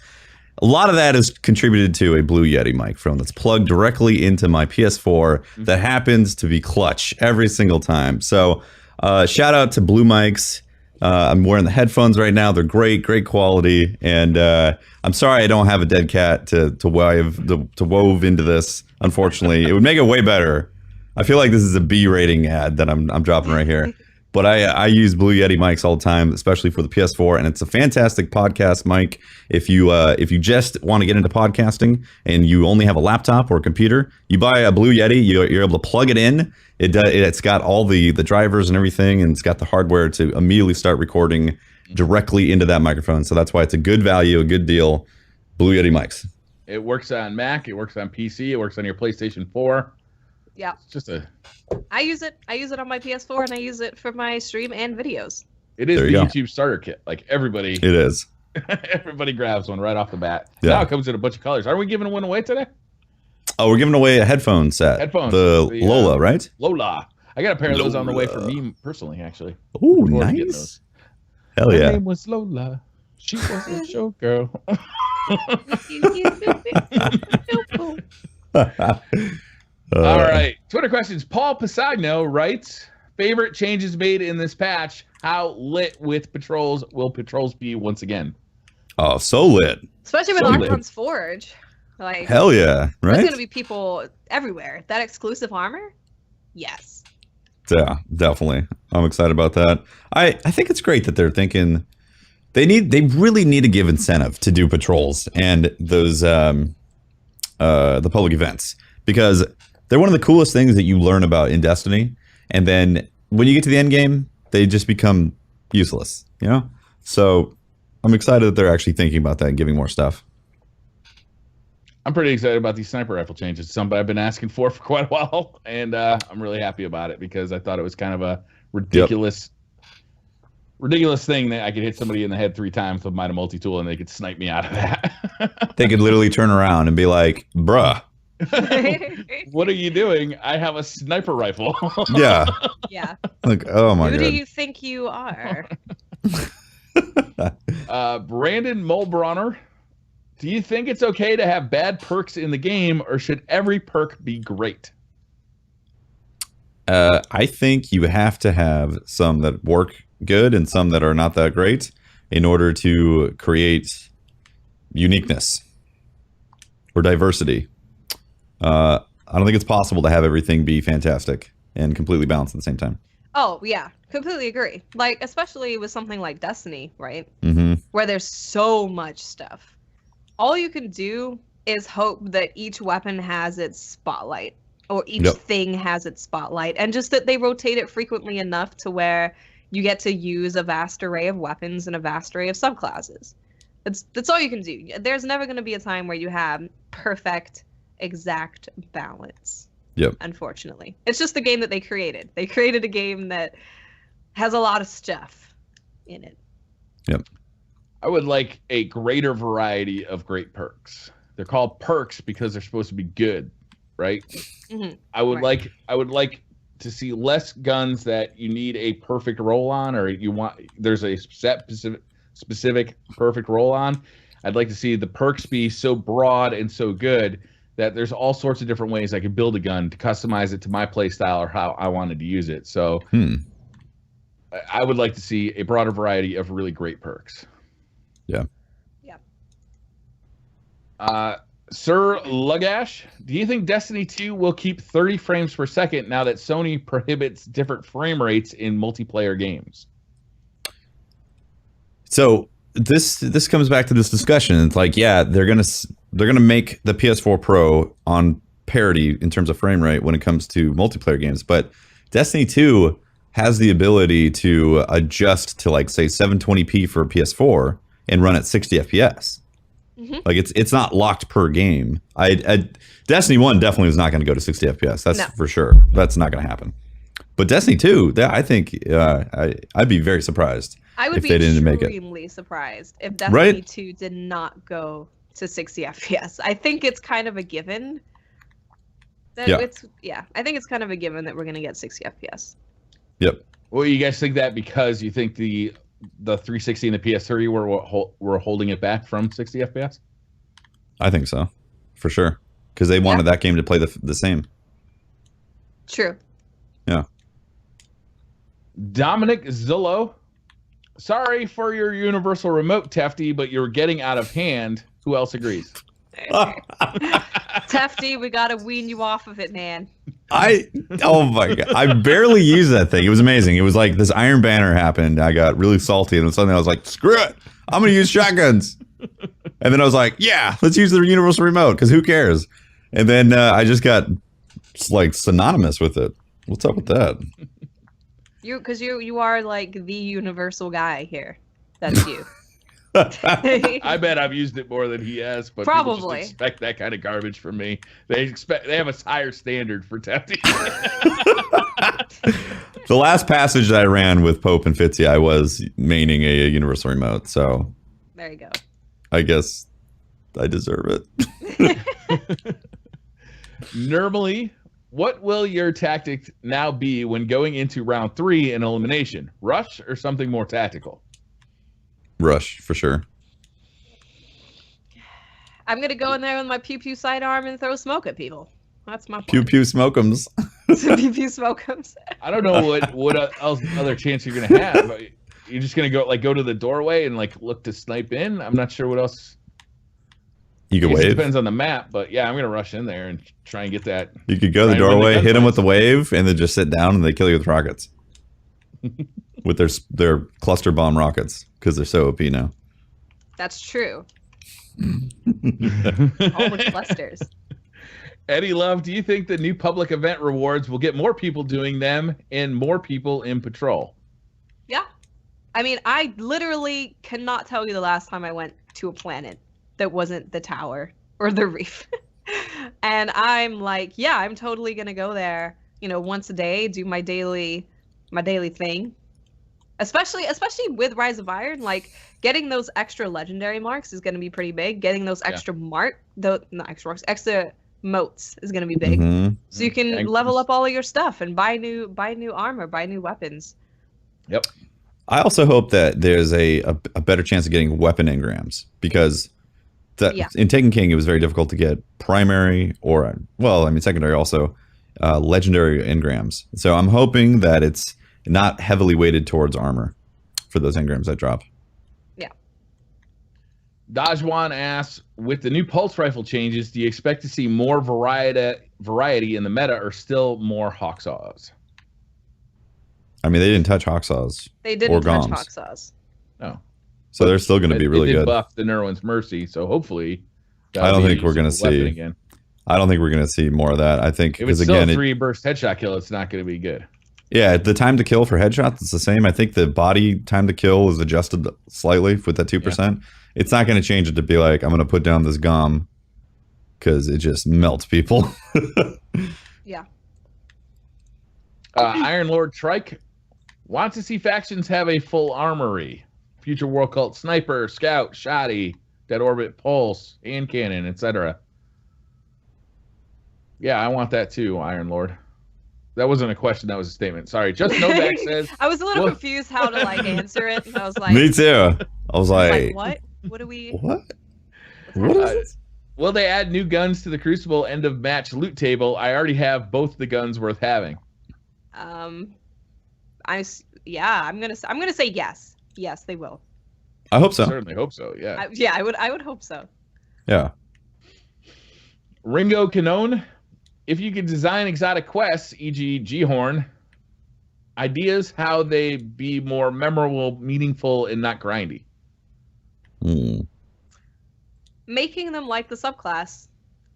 A lot of that is contributed to a Blue Yeti microphone that's plugged directly into my PS4 that happens to be clutch every single time. So shout out to Blue Mics. I'm wearing the headphones right now. They're great quality. And I'm sorry I don't have a dead cat to wove into this, unfortunately. It would make it way better. I feel like this is a B rating ad that I'm dropping right here. But I use Blue Yeti mics all the time, especially for the PS4, and it's a fantastic podcast mic. If you just want to get into podcasting and you only have a laptop or a computer, you buy a Blue Yeti. You're able to plug it in. It's got all the drivers and everything, and it's got the hardware to immediately start recording directly into that microphone. So that's why it's a good value, a good deal. Blue Yeti mics. It works on Mac. It works on PC. It works on your PlayStation 4. Yeah. It's just a. I use it. I use it on my PS4, and I use it for my stream and videos. It is There the you go. YouTube starter kit. Like everybody. It is. Everybody grabs one right off the bat. Yeah. Now it comes in a bunch of colors. Are we giving one away today? Oh, we're giving away a headphone set. Headphones. The The, Lola, right? Lola. I got a pair of those on the way for Lola. me personally, actually. Ooh, Before we get nice. those. Hell Her yeah. name was Lola. She was a showgirl. All right. Twitter questions. Paul Pasagno writes, favorite changes made in this patch. How lit with patrols will patrols be once again? Oh, so lit. Especially with So lit. Archon's Forge. Like, Hell yeah. there's Right? going to be people everywhere. That exclusive armor? Yes. Yeah, definitely. I'm excited about that. I think it's great that they're thinking they really need to give incentive to do patrols and those the public events, because they're one of the coolest things that you learn about in Destiny, and then when you get to the end game, they just become useless, you know? So I'm excited that they're actually thinking about that and giving more stuff. I'm pretty excited about these sniper rifle changes. It's something I've been asking for quite a while, and I'm really happy about it because I thought it was kind of a ridiculous thing that I could hit somebody in the head 3 times with my multi-tool and they could snipe me out of that. They could literally turn around and be like, bruh. What are you doing? I have a sniper rifle. Yeah. Yeah. Like, oh my Who God. do you think you are? Brandon Mulbronner, do you think it's okay to have bad perks in the game, or should every perk be great? I think you have to have some that work good and some that are not that great in order to create uniqueness or diversity. I don't think it's possible to have everything be fantastic and completely balanced at the same time. Oh, yeah. Completely agree. Like, especially with something like Destiny, right? Mm-hmm. Where there's so much stuff. All you can do is hope that each weapon has its spotlight, or each Yep. thing has its spotlight, and just that they rotate it frequently enough to where you get to use a vast array of weapons and a vast array of subclasses. That's all you can do. There's never going to be a time where you have perfect, exact balance. Yep. Unfortunately, it's just the game that they created. They created a game that has a lot of stuff in it. Yep. I would like a greater variety of great perks. They're called perks because they're supposed to be good, right? Mm-hmm. I would Right. like to see less guns that you need a perfect roll on, or there's a specific perfect roll on. I'd like to see the perks be so broad and so good that there's all sorts of different ways I could build a gun to customize it to my play style or how I wanted to use it. So I would like to see a broader variety of really great perks. Yeah. Yeah. Sir Lugash, do you think Destiny 2 will keep 30 frames per second now that Sony prohibits different frame rates in multiplayer games? So this comes back to this discussion. It's like, yeah, they're gonna make the PS4 Pro on parity in terms of frame rate when it comes to multiplayer games, but Destiny 2 has the ability to adjust to, like, say 720p for PS4 and run at 60 FPS. Mm-hmm. Like, it's not locked per game. Destiny 1 definitely was not going to go to 60 FPS. That's No. for sure. That's not going to happen. But Destiny 2, I think I'd be very surprised. I would if be they didn't make it. extremely surprised if Destiny Right? 2 did not go to 60 FPS. I think it's kind of a given. That Yeah. I think it's kind of a given that we're going to get 60 FPS. Yep. Well, you guys think that because you think the 360 and the PS3 were holding it back from 60 FPS? I think so, for sure, because they wanted that game to play the same. True. Yeah. Dominic Zillow, sorry for your universal remote, Tefty, but you're getting out of hand. Who else agrees? Tefty, we got to wean you off of it, man. Oh my God. I barely used that thing. It was amazing. It was like this Iron Banner happened. I got really salty, and suddenly I was like, screw it. I'm going to use shotguns. And then I was like, yeah, let's use the universal remote, because who cares? And then I just got, like, synonymous with it. What's up with that? You are like the universal guy here. That's you. I bet I've used it more than he has, but people Probably. just expect that kind of garbage from me. They have a higher standard for tempting. The last passage that I ran with Pope and Fitzy, I was maining a universal remote, so There you go. I guess I deserve it. Normally, what will your tactic now be when going into round 3 in elimination? Rush or something more tactical? Rush, for sure. I'm gonna go in there with my pew pew sidearm and throw smoke at people. That's my Pew plan. pew smoke'ems. Pew pew smoke'ems. I don't know what else other chance you're gonna have. You're just gonna go to the doorway and look to snipe in. I'm not sure what else. You could I guess it wave. depends on the map, but yeah, I'm gonna rush in there and try and get that. You could go to the Try and win the doorway, hit them with gunfights. the wave, and then just sit down and they kill you with rockets. With their cluster bomb rockets, because they're so OP now. That's true. All the clusters. Eddie Love, do you think the new public event rewards will get more people doing them and more people in patrol? Yeah. I mean, I literally cannot tell you the last time I went to a planet that wasn't the tower or the reef. And I'm like, yeah, I'm totally gonna go there, once a day, do my daily thing. Especially with Rise of Iron, getting those extra legendary marks is gonna be pretty big. Getting those extra extra motes is gonna be big. Mm-hmm. So you can level up all of your stuff and buy new armor, buy new weapons. Yep. I also hope that there's a better chance of getting weapon engrams, because in Taken King it was very difficult to get primary or secondary also legendary engrams. So I'm hoping that it's not heavily weighted towards armor for those engrams that drop. Yeah. Dajwan asks, with the new pulse rifle changes, do you expect to see more variety in the meta or still more Hawksaws? I mean, they didn't touch Hawksaws. They didn't touch Goms. Hawksaws. No. So they're still going to be really It did good. buff the Nerwin's Mercy, so hopefully. I don't think we're going to see. Again. I don't think we're going to see more of that. I think If it's because still again, a 3 burst headshot kill, it's not going to be good. yeah, the time to kill for headshots is the same. I think the body time to kill is adjusted slightly with that 2%. Yeah. It's not going to change it to be like, I'm going to put down this gom because it just melts people. Yeah. Iron Lord Trike wants to see factions have a full armory. Future World Cult Sniper, Scout, Shoddy, Dead Orbit, Pulse, Hand Cannon, etc. Yeah, I want that too, Iron Lord. That wasn't a question, that was a statement. Sorry. Just Novak says... I was a little confused how to answer it. I was like... Me too. I was like... What? What do we... What? What is it? Will they add new guns to the Crucible end of match loot table? I already have both the guns worth having. I'm gonna say yes. Yes, they will. I hope so. I certainly hope so. Yeah. I would hope so. Yeah. Ringo Canone, if you could design exotic quests, e.g., G-Horn, ideas how they be more memorable, meaningful, and not grindy. Making them like the subclass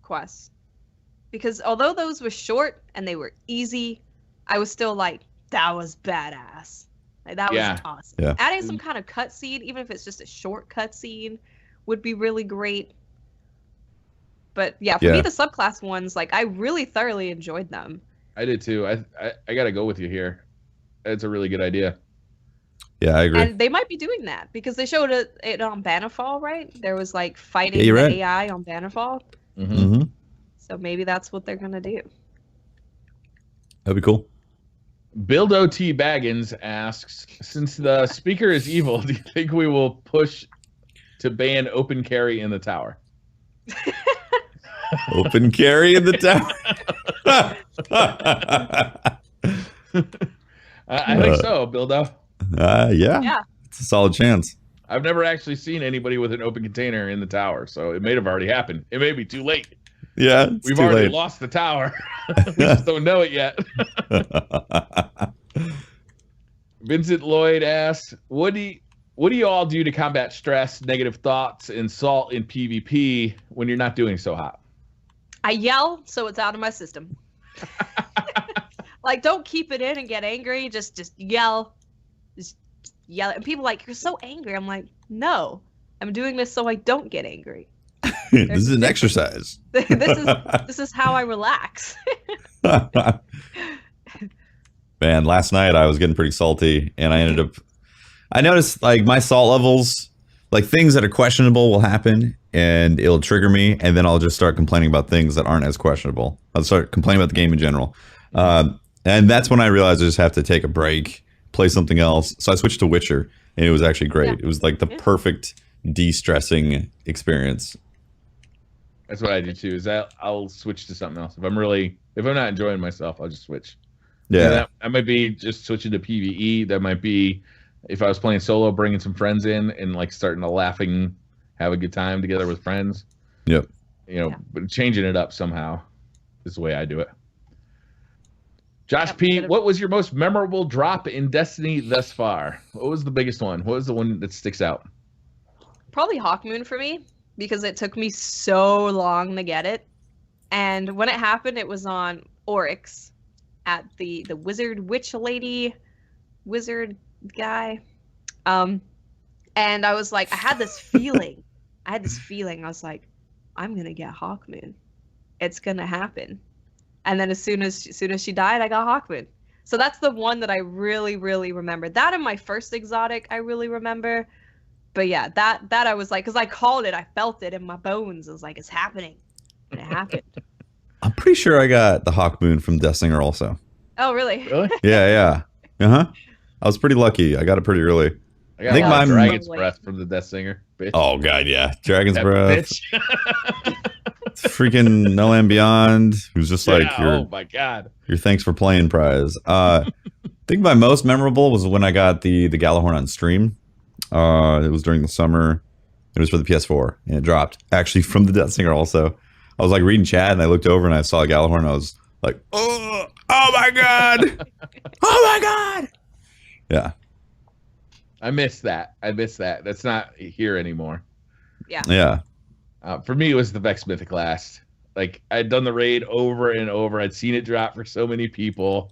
quests, because although those were short and they were easy, I was still like, that was badass. That was awesome. Yeah. Adding some kind of cutscene, even if it's just a short cutscene, would be really great. But yeah, for me, the subclass ones, I really thoroughly enjoyed them. I did too. I got to go with you here. It's a really good idea. Yeah, I agree. And they might be doing that because they showed it on Bannerfall, right? There was fighting the right. AI on Bannerfall. Mm-hmm. So maybe that's what they're gonna do. That'd be cool. Bildo T. Baggins asks, since the speaker is evil, do you think we will push to ban open carry in the tower? Open carry in the tower. I think so, Bildo. Yeah. It's a solid chance. I've never actually seen anybody with an open container in the tower, so it may have already happened. It may be too late. Yeah, we've already lost the tower. We just don't know it yet. Vincent Lloyd asks, what do you all do to combat stress, negative thoughts, and salt in PvP when you're not doing so hot? I yell so it's out of my system. Don't keep it in and get angry. Just yell. Just yell and people like, you're so angry. I'm like, no, I'm doing this so I don't get angry. This is an exercise. This is how I relax. Man, last night I was getting pretty salty, and I noticed like my salt levels, like things that are questionable will happen, and it'll trigger me, and then I'll just start complaining about things that aren't as questionable. I'll start complaining about the game in general. And that's when I realized I just have to take a break, play something else. So I switched to Witcher, and it was actually great. Yeah. It was like the perfect de-stressing experience. That's what I do too. Is that I'll switch to something else. If I'm not enjoying myself, I'll just switch. Yeah, that might be just switching to PvE. That might be if I was playing solo, bringing some friends in and like starting to laughing, have a good time together with friends. Yep. But changing it up somehow is the way I do it. Josh P, what was your most memorable drop in Destiny thus far? What was the biggest one? What was the one that sticks out? Probably Hawkmoon for me, because it took me so long to get it. And when it happened, it was on Oryx at the wizard guy. And I was like, I had this feeling. I was like, I'm going to get Hawkmoon. It's going to happen. And then as soon as she died, I got Hawkmoon. So that's the one that I really, really remember. That and my first exotic, I really remember. But yeah, that I was like, because I called it, I felt it in my bones. I was like, it's happening. And it happened. I'm pretty sure I got the Hawkmoon from Death Singer also. Oh, really? Really? Yeah. Uh-huh. I was pretty lucky. I got it pretty early. I think my Dragon's Breath from the Death Singer. Bitch. Oh, God, yeah. Dragon's Breath. Freaking No Land Beyond, who's just like oh my god, your thanks for playing prize. I think my most memorable was when I got the Galahorn on stream. It was during the summer. It was for the PS4, and it dropped actually from the Death Singer. Also, I was like reading chat, and I looked over and I saw a Galahorn. And I was like, oh my god, oh my god. Yeah, I miss that. That's not here anymore. Yeah. For me, it was the Vex Mythic Last. Like, I'd done the raid over and over. I'd seen it drop for so many people.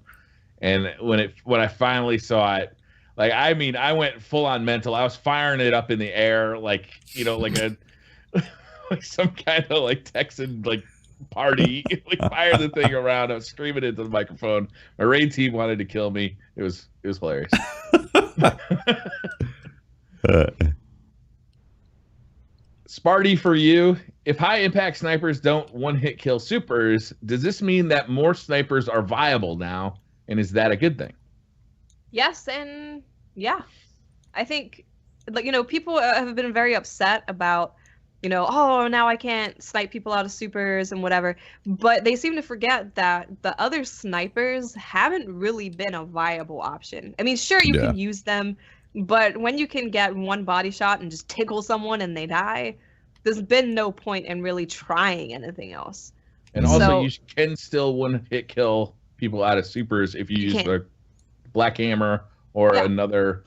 And when I finally saw it, like, I mean, I went full on mental. I was firing it up in the air, like, like a like some kind of like Texan like party. Like, fire the thing around. I was screaming into the microphone. My raid team wanted to kill me. It was hilarious. Sparty, for you, if high impact snipers don't one-hit kill supers, does this mean that more snipers are viable now, and is that a good thing? Yes, and yeah. I think, like, people have been very upset about, oh, now I can't snipe people out of supers and whatever, but they seem to forget that the other snipers haven't really been a viable option. I mean, sure, you can use them, but when you can get one body shot and just tickle someone and they die, there's been no point in really trying anything else. And also, you can still one-hit kill people out of supers if you use the Black Hammer or another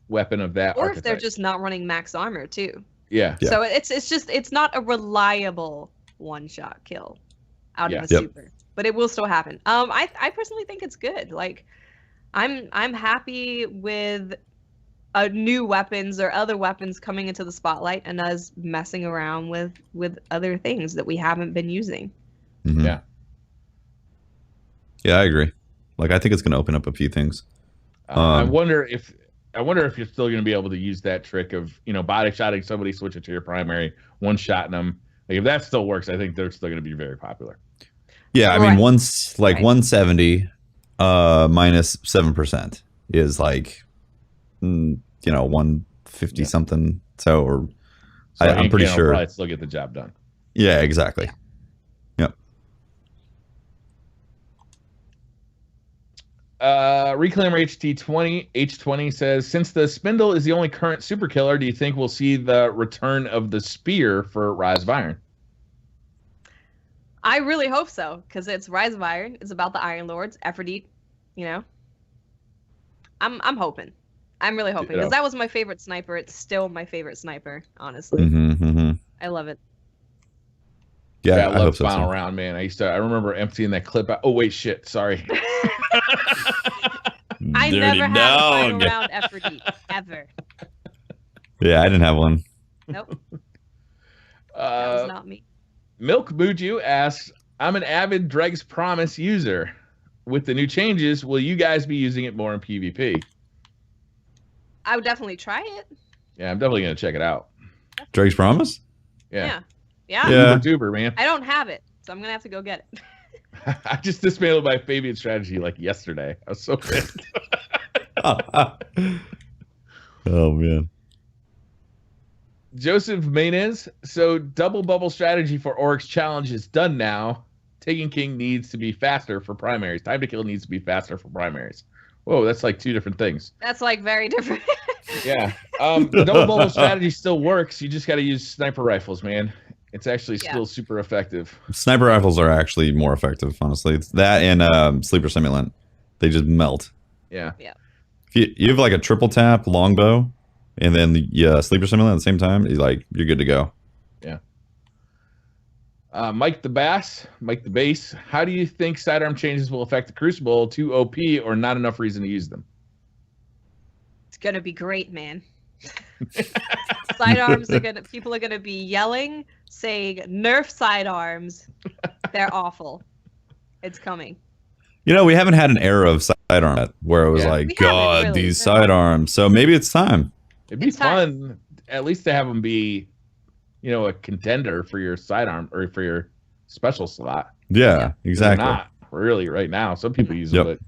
weapon of that or archetype. If they're just not running max armor, too. Yeah. So it's not a reliable one-shot kill out of a super. But it will still happen. I personally think it's good. Like, I'm happy with new weapons or other weapons coming into the spotlight and us messing around with other things that we haven't been using. Mm-hmm. Yeah, I agree. Like, I think it's going to open up a few things. I wonder if you're still going to be able to use that trick of body shotting somebody, switch it to your primary, one shotting them. Like, if that still works, I think they're still going to be very popular. Yeah, I mean, once 170 minus 7% is like 150 something. So, I'm pretty sure. Probably still get the job done. Yeah, exactly. Yep. Reclaimer H20 says, since the Spindle is the only current super killer, do you think we'll see the return of the Spear for Rise of Iron? I really hope so, because it's Rise of Iron. It's about the Iron Lords, Aphrodite. I'm hoping. I'm really hoping, because that was my favorite sniper. It's still my favorite sniper, honestly. I love it. Yeah, I love Final Round, man. I remember emptying that clip out. Oh, wait, shit. Sorry. I Dirty never had a final dog. round effort ever. Yeah, I didn't have one. Nope. That was not me. Milk Buju asks, I'm an avid Dreg's Promise user. With the new changes, will you guys be using it more in PvP? I would definitely try it. Yeah, I'm definitely going to check it out. Drake's Promise? Yeah. Yeah. Yeah. Duper, man. I don't have it, so I'm going to have to go get it. I just dismantled my Fabian strategy like yesterday. I was so pissed. Oh, man. Joseph Maynez, so double bubble strategy for Oryx challenge is done now. Taking King needs to be faster for primaries. Time to kill needs to be faster for primaries. Whoa, that's like two different things. That's like very different. Yeah. The double bubble strategy still works. You just got to use sniper rifles, man. It's actually still super effective. Sniper rifles are actually more effective, honestly. It's that and Sleeper Simulant. They just melt. Yeah. Yeah. If you have like a triple tap longbow and then the Sleeper Simulant at the same time, you're good to go. Yeah. Mike the Bass, how do you think sidearm changes will affect the Crucible? Too OP or not enough reason to use them? It's going to be great, man. Sidearms people are gonna be yelling, saying nerf sidearms. They're awful. It's coming. You know, we haven't had an era of sidearm yet where it was like, God, really. these sidearms. So maybe it's time. It'd be fun, at least to have them be, you know, a contender for your sidearm or for your special slot. Yeah, exactly. They're not really right now. Some people use them,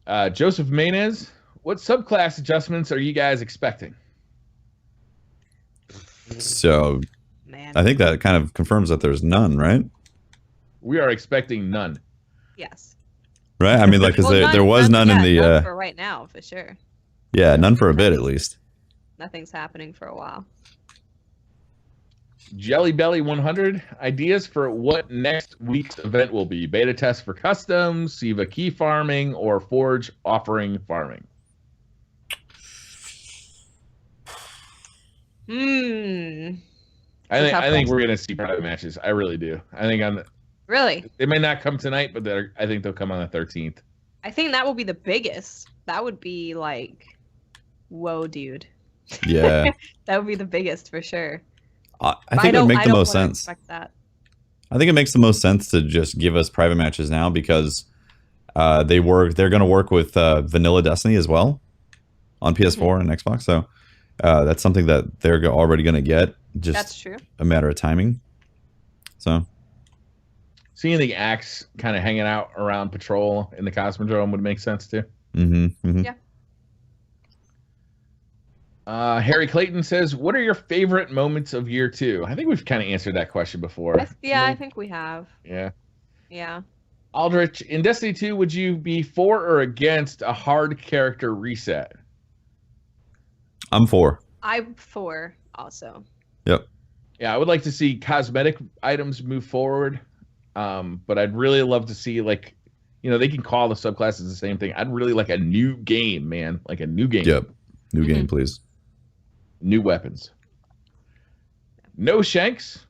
but Joseph Maynez, what subclass adjustments are you guys expecting? So, I think that kind of confirms that there's none, right? We are expecting none. Yes. Right? I mean, like, because there was none in the... none for right now, for sure. Yeah, none for a bit, at least. Nothing's happening for a while. Jelly Belly 100, ideas for what next week's event will be? Beta test for customs, Siva key farming, or Forge offering farming? I think we're gonna see private matches. I really do. I think really they may not come tonight, but I think they'll come on the 13th. I think that will be the biggest. That would be like, whoa, dude. Yeah. That would be the biggest for sure. I think it would make the most sense. That. I think it makes the most sense to just give us private matches now because they're going to work with vanilla Destiny as well on PS4 and Xbox. So that's something that they're already going to get. Just that's true. A matter of timing. So seeing the axe kind of hanging out around patrol in the Cosmodrome would make sense too. Yeah. Harry Clayton says, what are your favorite moments of year 2? I think we've kind of answered that question before. I think we have. Yeah. Aldrich, in Destiny 2, would you be for or against a hard character reset? I'm for. I'm for also. Yep. Yeah, I would like to see cosmetic items move forward. But I'd really love to see, like, you know, they can call the subclasses the same thing. I'd really like a new game, man. Like a new game. Yep. New game, please. New weapons. No Shanks.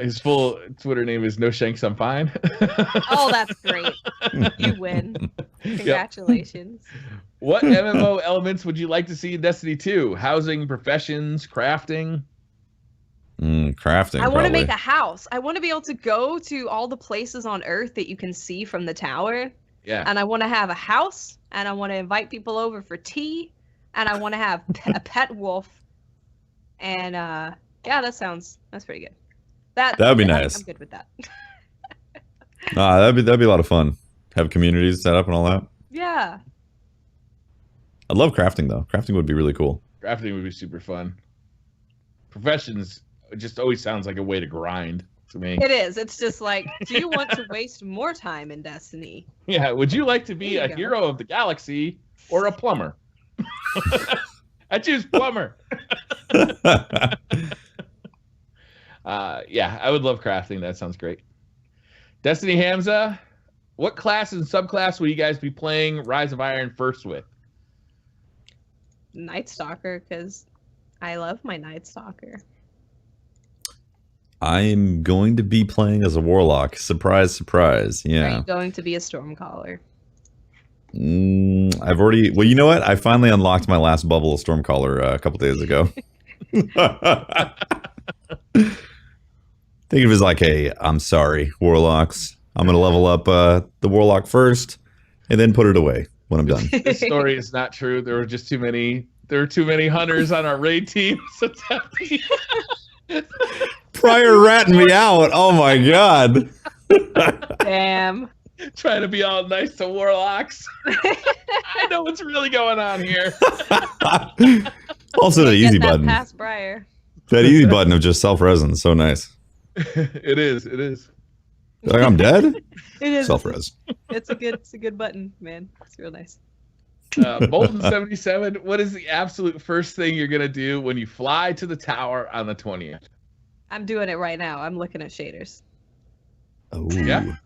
His full Twitter name is No Shanks, I'm fine. Oh, that's great. You win. Congratulations. Yep. What MMO elements would you like to see in Destiny 2? Housing, professions, crafting? Crafting. I want to make a house. I want to be able to go to all the places on Earth that you can see from the tower. Yeah. And I want to have a house, and I want to invite people over for tea, and I want to have a pet wolf. And yeah, that's pretty good. That would be nice. I'm good with that. That'd be a lot of fun. Have communities set up and all that. Yeah. I'd love crafting though. Crafting would be really cool. Crafting would be super fun. Professions just always sounds like a way to grind to me. It is. It's just like, do you want to waste more time in Destiny? Yeah. Would you like to be a hero of the galaxy or a plumber? I choose plumber. Yeah, I would love crafting. That sounds great. Destiny Hamza, what class and subclass will you guys be playing Rise of Iron first with? Night Stalker, because I love my Night Stalker. I'm going to be playing as a warlock. Surprise, surprise. Yeah. Are you going to be a Stormcaller? I've already. Well, you know what? I finally unlocked my last bubble of Stormcaller a couple days ago. Think of it as like, hey, I'm sorry, warlocks. I'm going to level up the warlock first and then put it away when I'm done. This story is not true. There were just too many. There were too many hunters on our raid team. Prior ratting me out. Oh my god. Damn. Trying to be all nice to warlocks. I know what's really going on here. Also, the easy button. Past Briar. That easy button of just self-res, so nice. It is. It is. Like I'm dead. It is. Self-res. It's a good button, man. It's real nice. Bolton77, what is the absolute first thing you're gonna do when you fly to the tower on the 20th? I'm doing it right now. I'm looking at shaders. Oh. Yeah.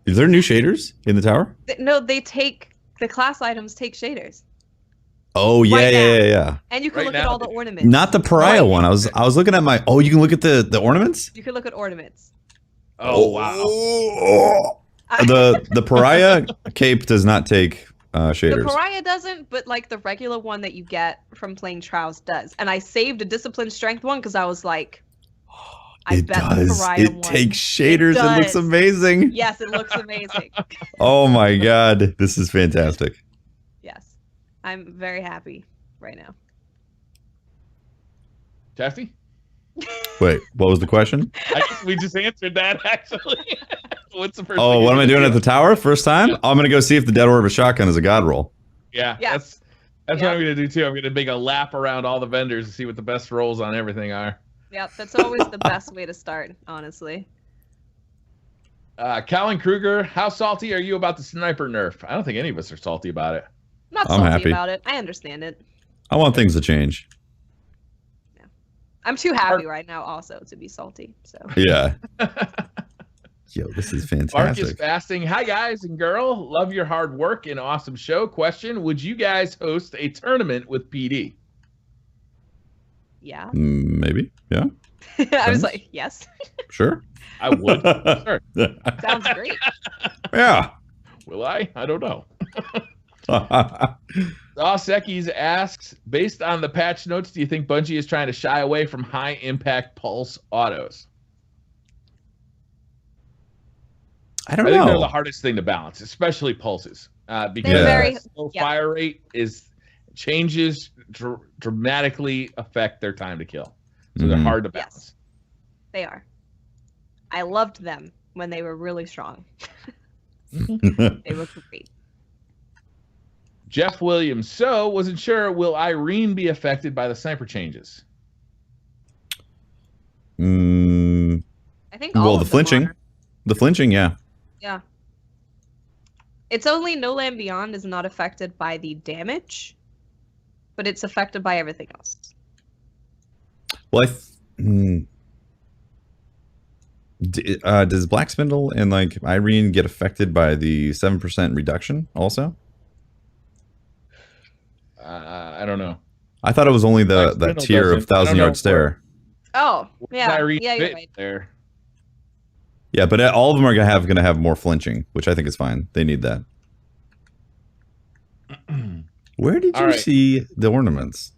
Is there new shaders in the tower? No, they take the class items. Take shaders. Oh yeah, Right now. yeah. And you can Right look at now. all the ornaments. Not the pariah one. I was looking at my. Oh, you can look at the ornaments. You can look at ornaments. Oh wow. The pariah cape does not take The shaders. pariah doesn't, but like the regular one that you get from playing trials does. And I saved a discipline strength one because I was like, I It bet does. the pariah It one. takes shaders. It looks does. amazing. Yes, it looks amazing. Oh my god, this is fantastic. Yes, I'm very happy right now. Jesse? Wait, what was the question? We just answered that actually. What's the first Oh, thing what am you're I doing gonna at the tower? First time? I'm gonna go see if the Dead Orb shotgun is a god roll. Yeah, Yeah. that's what I'm gonna do too. I'm gonna make a lap around all the vendors and see what the best rolls on everything are. Yep, that's always the best way to start, honestly. Colin Kruger, how salty are you about the sniper nerf? I don't think any of us are salty about it. I'm not I'm salty happy. about it. I understand it. I want things to change. I'm too happy right now also to be salty. So Yeah. Yo, this is Mark is fantastic. fasting. Hi guys and girl, love your hard work and awesome show. Question: would you guys host a tournament with PD? yeah. Maybe. Yeah. I was like, yes. Sure. I would. Sure. Sounds great. Yeah. Will I? I don't know. Sekis asks, based on the patch notes, do you think Bungie is trying to shy away from high impact pulse autos? I don't I think they're know. the hardest thing to balance, especially pulses, because They're very- slow yeah. fire rate changes dramatically affect their time to kill, so they're Mhm. hard to Yes. balance. They are. I loved them when they were really strong. They were great. Jeff Williams, so wasn't sure, will Irene be affected by the sniper changes? I think all Well, of the them flinching. are. The flinching, yeah. Yeah. It's only No Land Beyond is not affected by the damage, but it's affected by everything else. Well, does Black Spindle and like Irene get affected by the 7% reduction also? I don't know. I thought it was only Black that Spindle tier of doesn't. I don't 1,000 know yard stare. Oh, Where's yeah. Irene Yeah, you're fit right. there. Yeah, but all of them are gonna have more flinching, which I think is fine. They need that. Where did All you right. see the ornaments?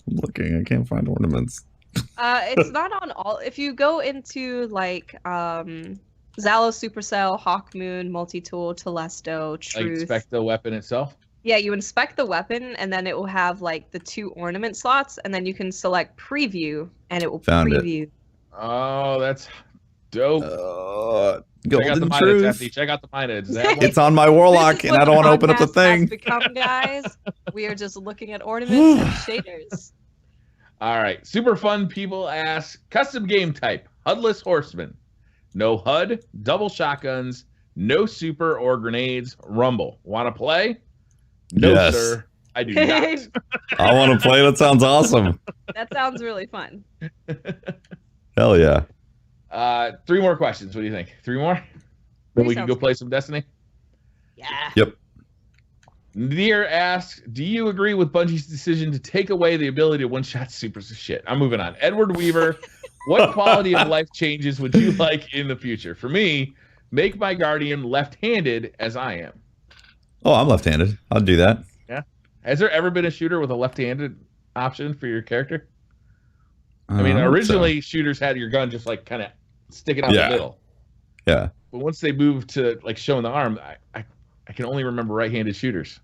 I'm looking, I can't find ornaments. It's not on all. If you go into like Zalo Supercell, Hawkmoon, Multi-Tool, Telesto, Like Truth. inspect the weapon itself. Yeah, you inspect the weapon and then it will have like the 2 ornament slots and then you can select preview and it will Found it. preview. Oh, that's dope. Check out the Golden Midas, truth. Anthony. Check out the Midas. Is that one? It's on my warlock, This is and I what don't want to open up the podcast has thing. become, guys. We are just looking at ornaments and shaders. All right. Super fun people ask, custom game type, HUDless horseman. No HUD, double shotguns, no super or grenades, rumble. Want to play? No, Yes. sir. I do not. I want to play. That sounds awesome. That sounds really fun. Hell yeah. 3 more questions. What do you think? 3 more? Then we can sounds go play some Destiny. Yeah. Yep. Nadir asks, do you agree with Bungie's decision to take away the ability to one-shot supers of shit? I'm moving on. Edward Weaver, What quality of life changes would you like in the future? For me, make my guardian left-handed as I am. Oh, I'm left-handed. I'll do that. Yeah. Has there ever been a shooter with a left-handed option for your character? I mean, originally shooters had your gun just like kind of sticking out the middle. Yeah. But once they moved to like showing the arm, I can only remember right-handed shooters.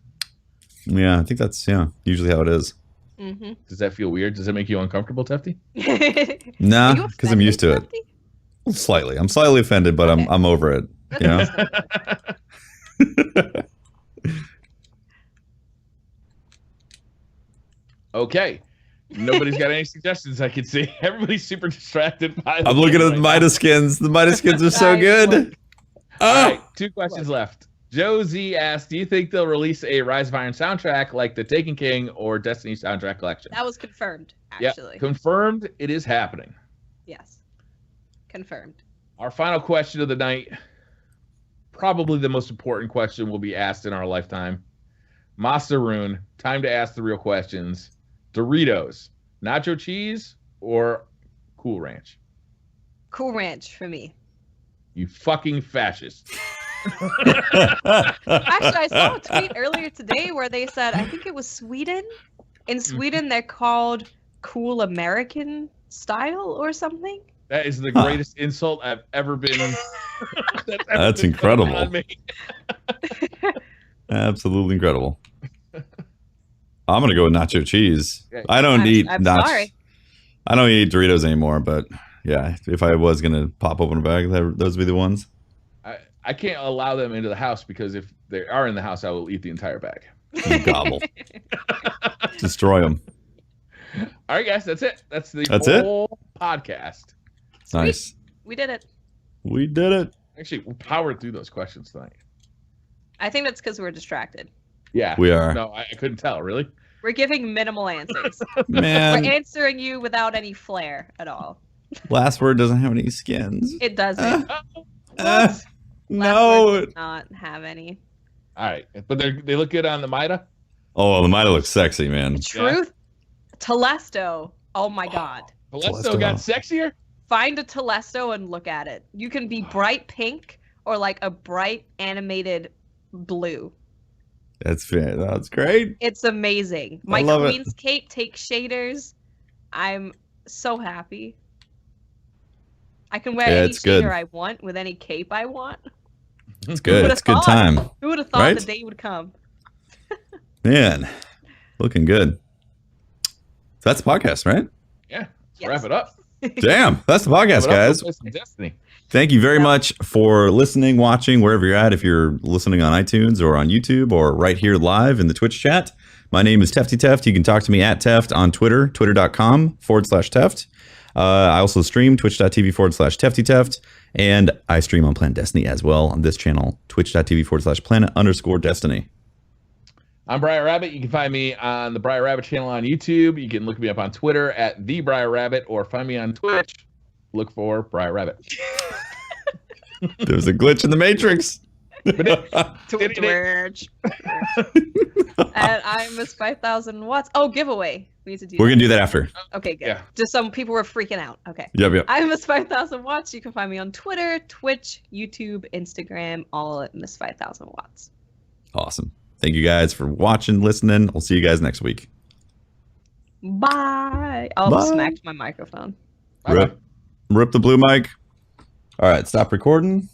Yeah, I think that's usually how it is. Mm-hmm. Does that feel weird? Does it make you uncomfortable, Tefty? Nah, because I'm used to it. Tefty? Slightly. I'm slightly offended, but Okay. I'm over it. You know? Okay. Nobody's got any suggestions I can see. Everybody's super distracted by I'm looking at the Midas skins. The Midas skins are so good. All right, 2 questions left. Joe Z asked, do you think they'll release a Rise of Iron soundtrack like the Taken King or Destiny soundtrack collection? That was confirmed, actually. Yeah, confirmed. It is happening. Yes. Confirmed. Our final question of the night, probably the most important question will be asked in our lifetime. Master Rune, time to ask the real questions. Doritos, nacho cheese, or Cool Ranch? Cool Ranch for me. You fucking fascist. Actually, I saw a tweet earlier today where they said, I think it was Sweden. In Sweden, they're called Cool American Style or something. That is the greatest insult I've ever been. That's incredible. Absolutely incredible. I'm gonna go with nacho cheese. I don't eat sorry. I don't eat Doritos anymore, but yeah, if I was gonna pop open a bag, those would be the ones. I can't allow them into the house because if they are in the house, I will eat the entire bag. Gobble. Destroy them. All right, guys, that's it. That's the whole podcast. Sweet. Nice. We did it. We did it. Actually, we powered through those questions tonight. I think that's because we're distracted. Yeah. We are. No, I couldn't tell, really. We're giving minimal answers. Man. We're answering you without any flair at all. Last word doesn't have any skins. It doesn't. No. Does not have any. All right, but they look good on the Mida. Oh, the Mida looks sexy, man. Truth, Telesto. Oh my God. Telesto got sexier. Find a Telesto and look at it. You can be bright pink or like a bright animated blue. That's fair. That's great. It's amazing. My love it. Queen's Cape takes shaders. I'm so happy. I can wear any shader I want with any cape I want. It's good. It's a good time. Who would have thought the day would come? Man, looking good. So that's the podcast, right? Yeah. Let's wrap it up. Damn, that's the podcast, guys. Destiny. Thank you very much for listening, watching, wherever you're at. If you're listening on iTunes or on YouTube or right here live in the Twitch chat, my name is Tefty Teft. You can talk to me at Teft on Twitter, twitter.com/Teft. I also stream twitch.tv/Tefty Teft. And I stream on Planet Destiny as well on this channel, twitch.tv/planet_Destiny. I'm Briar Rabbit. You can find me on the Briar Rabbit channel on YouTube. You can look me up on Twitter at the Briar Rabbit or find me on Twitch. Look for Briar Rabbit. There's a glitch in the Matrix. Twitch. And I'm Miss 5,000 watts. Oh, giveaway. We need to do We're going to do that after. Okay, good. Yeah. Just some people were freaking out. Okay. Yep. I'm Miss 5,000 watts. You can find me on Twitter, Twitch, YouTube, Instagram, all at Miss 5,000 watts. Awesome. Thank you guys for watching, listening. We'll see you guys next week. Bye. I smacked my microphone. Rip the blue mic. All right, stop recording.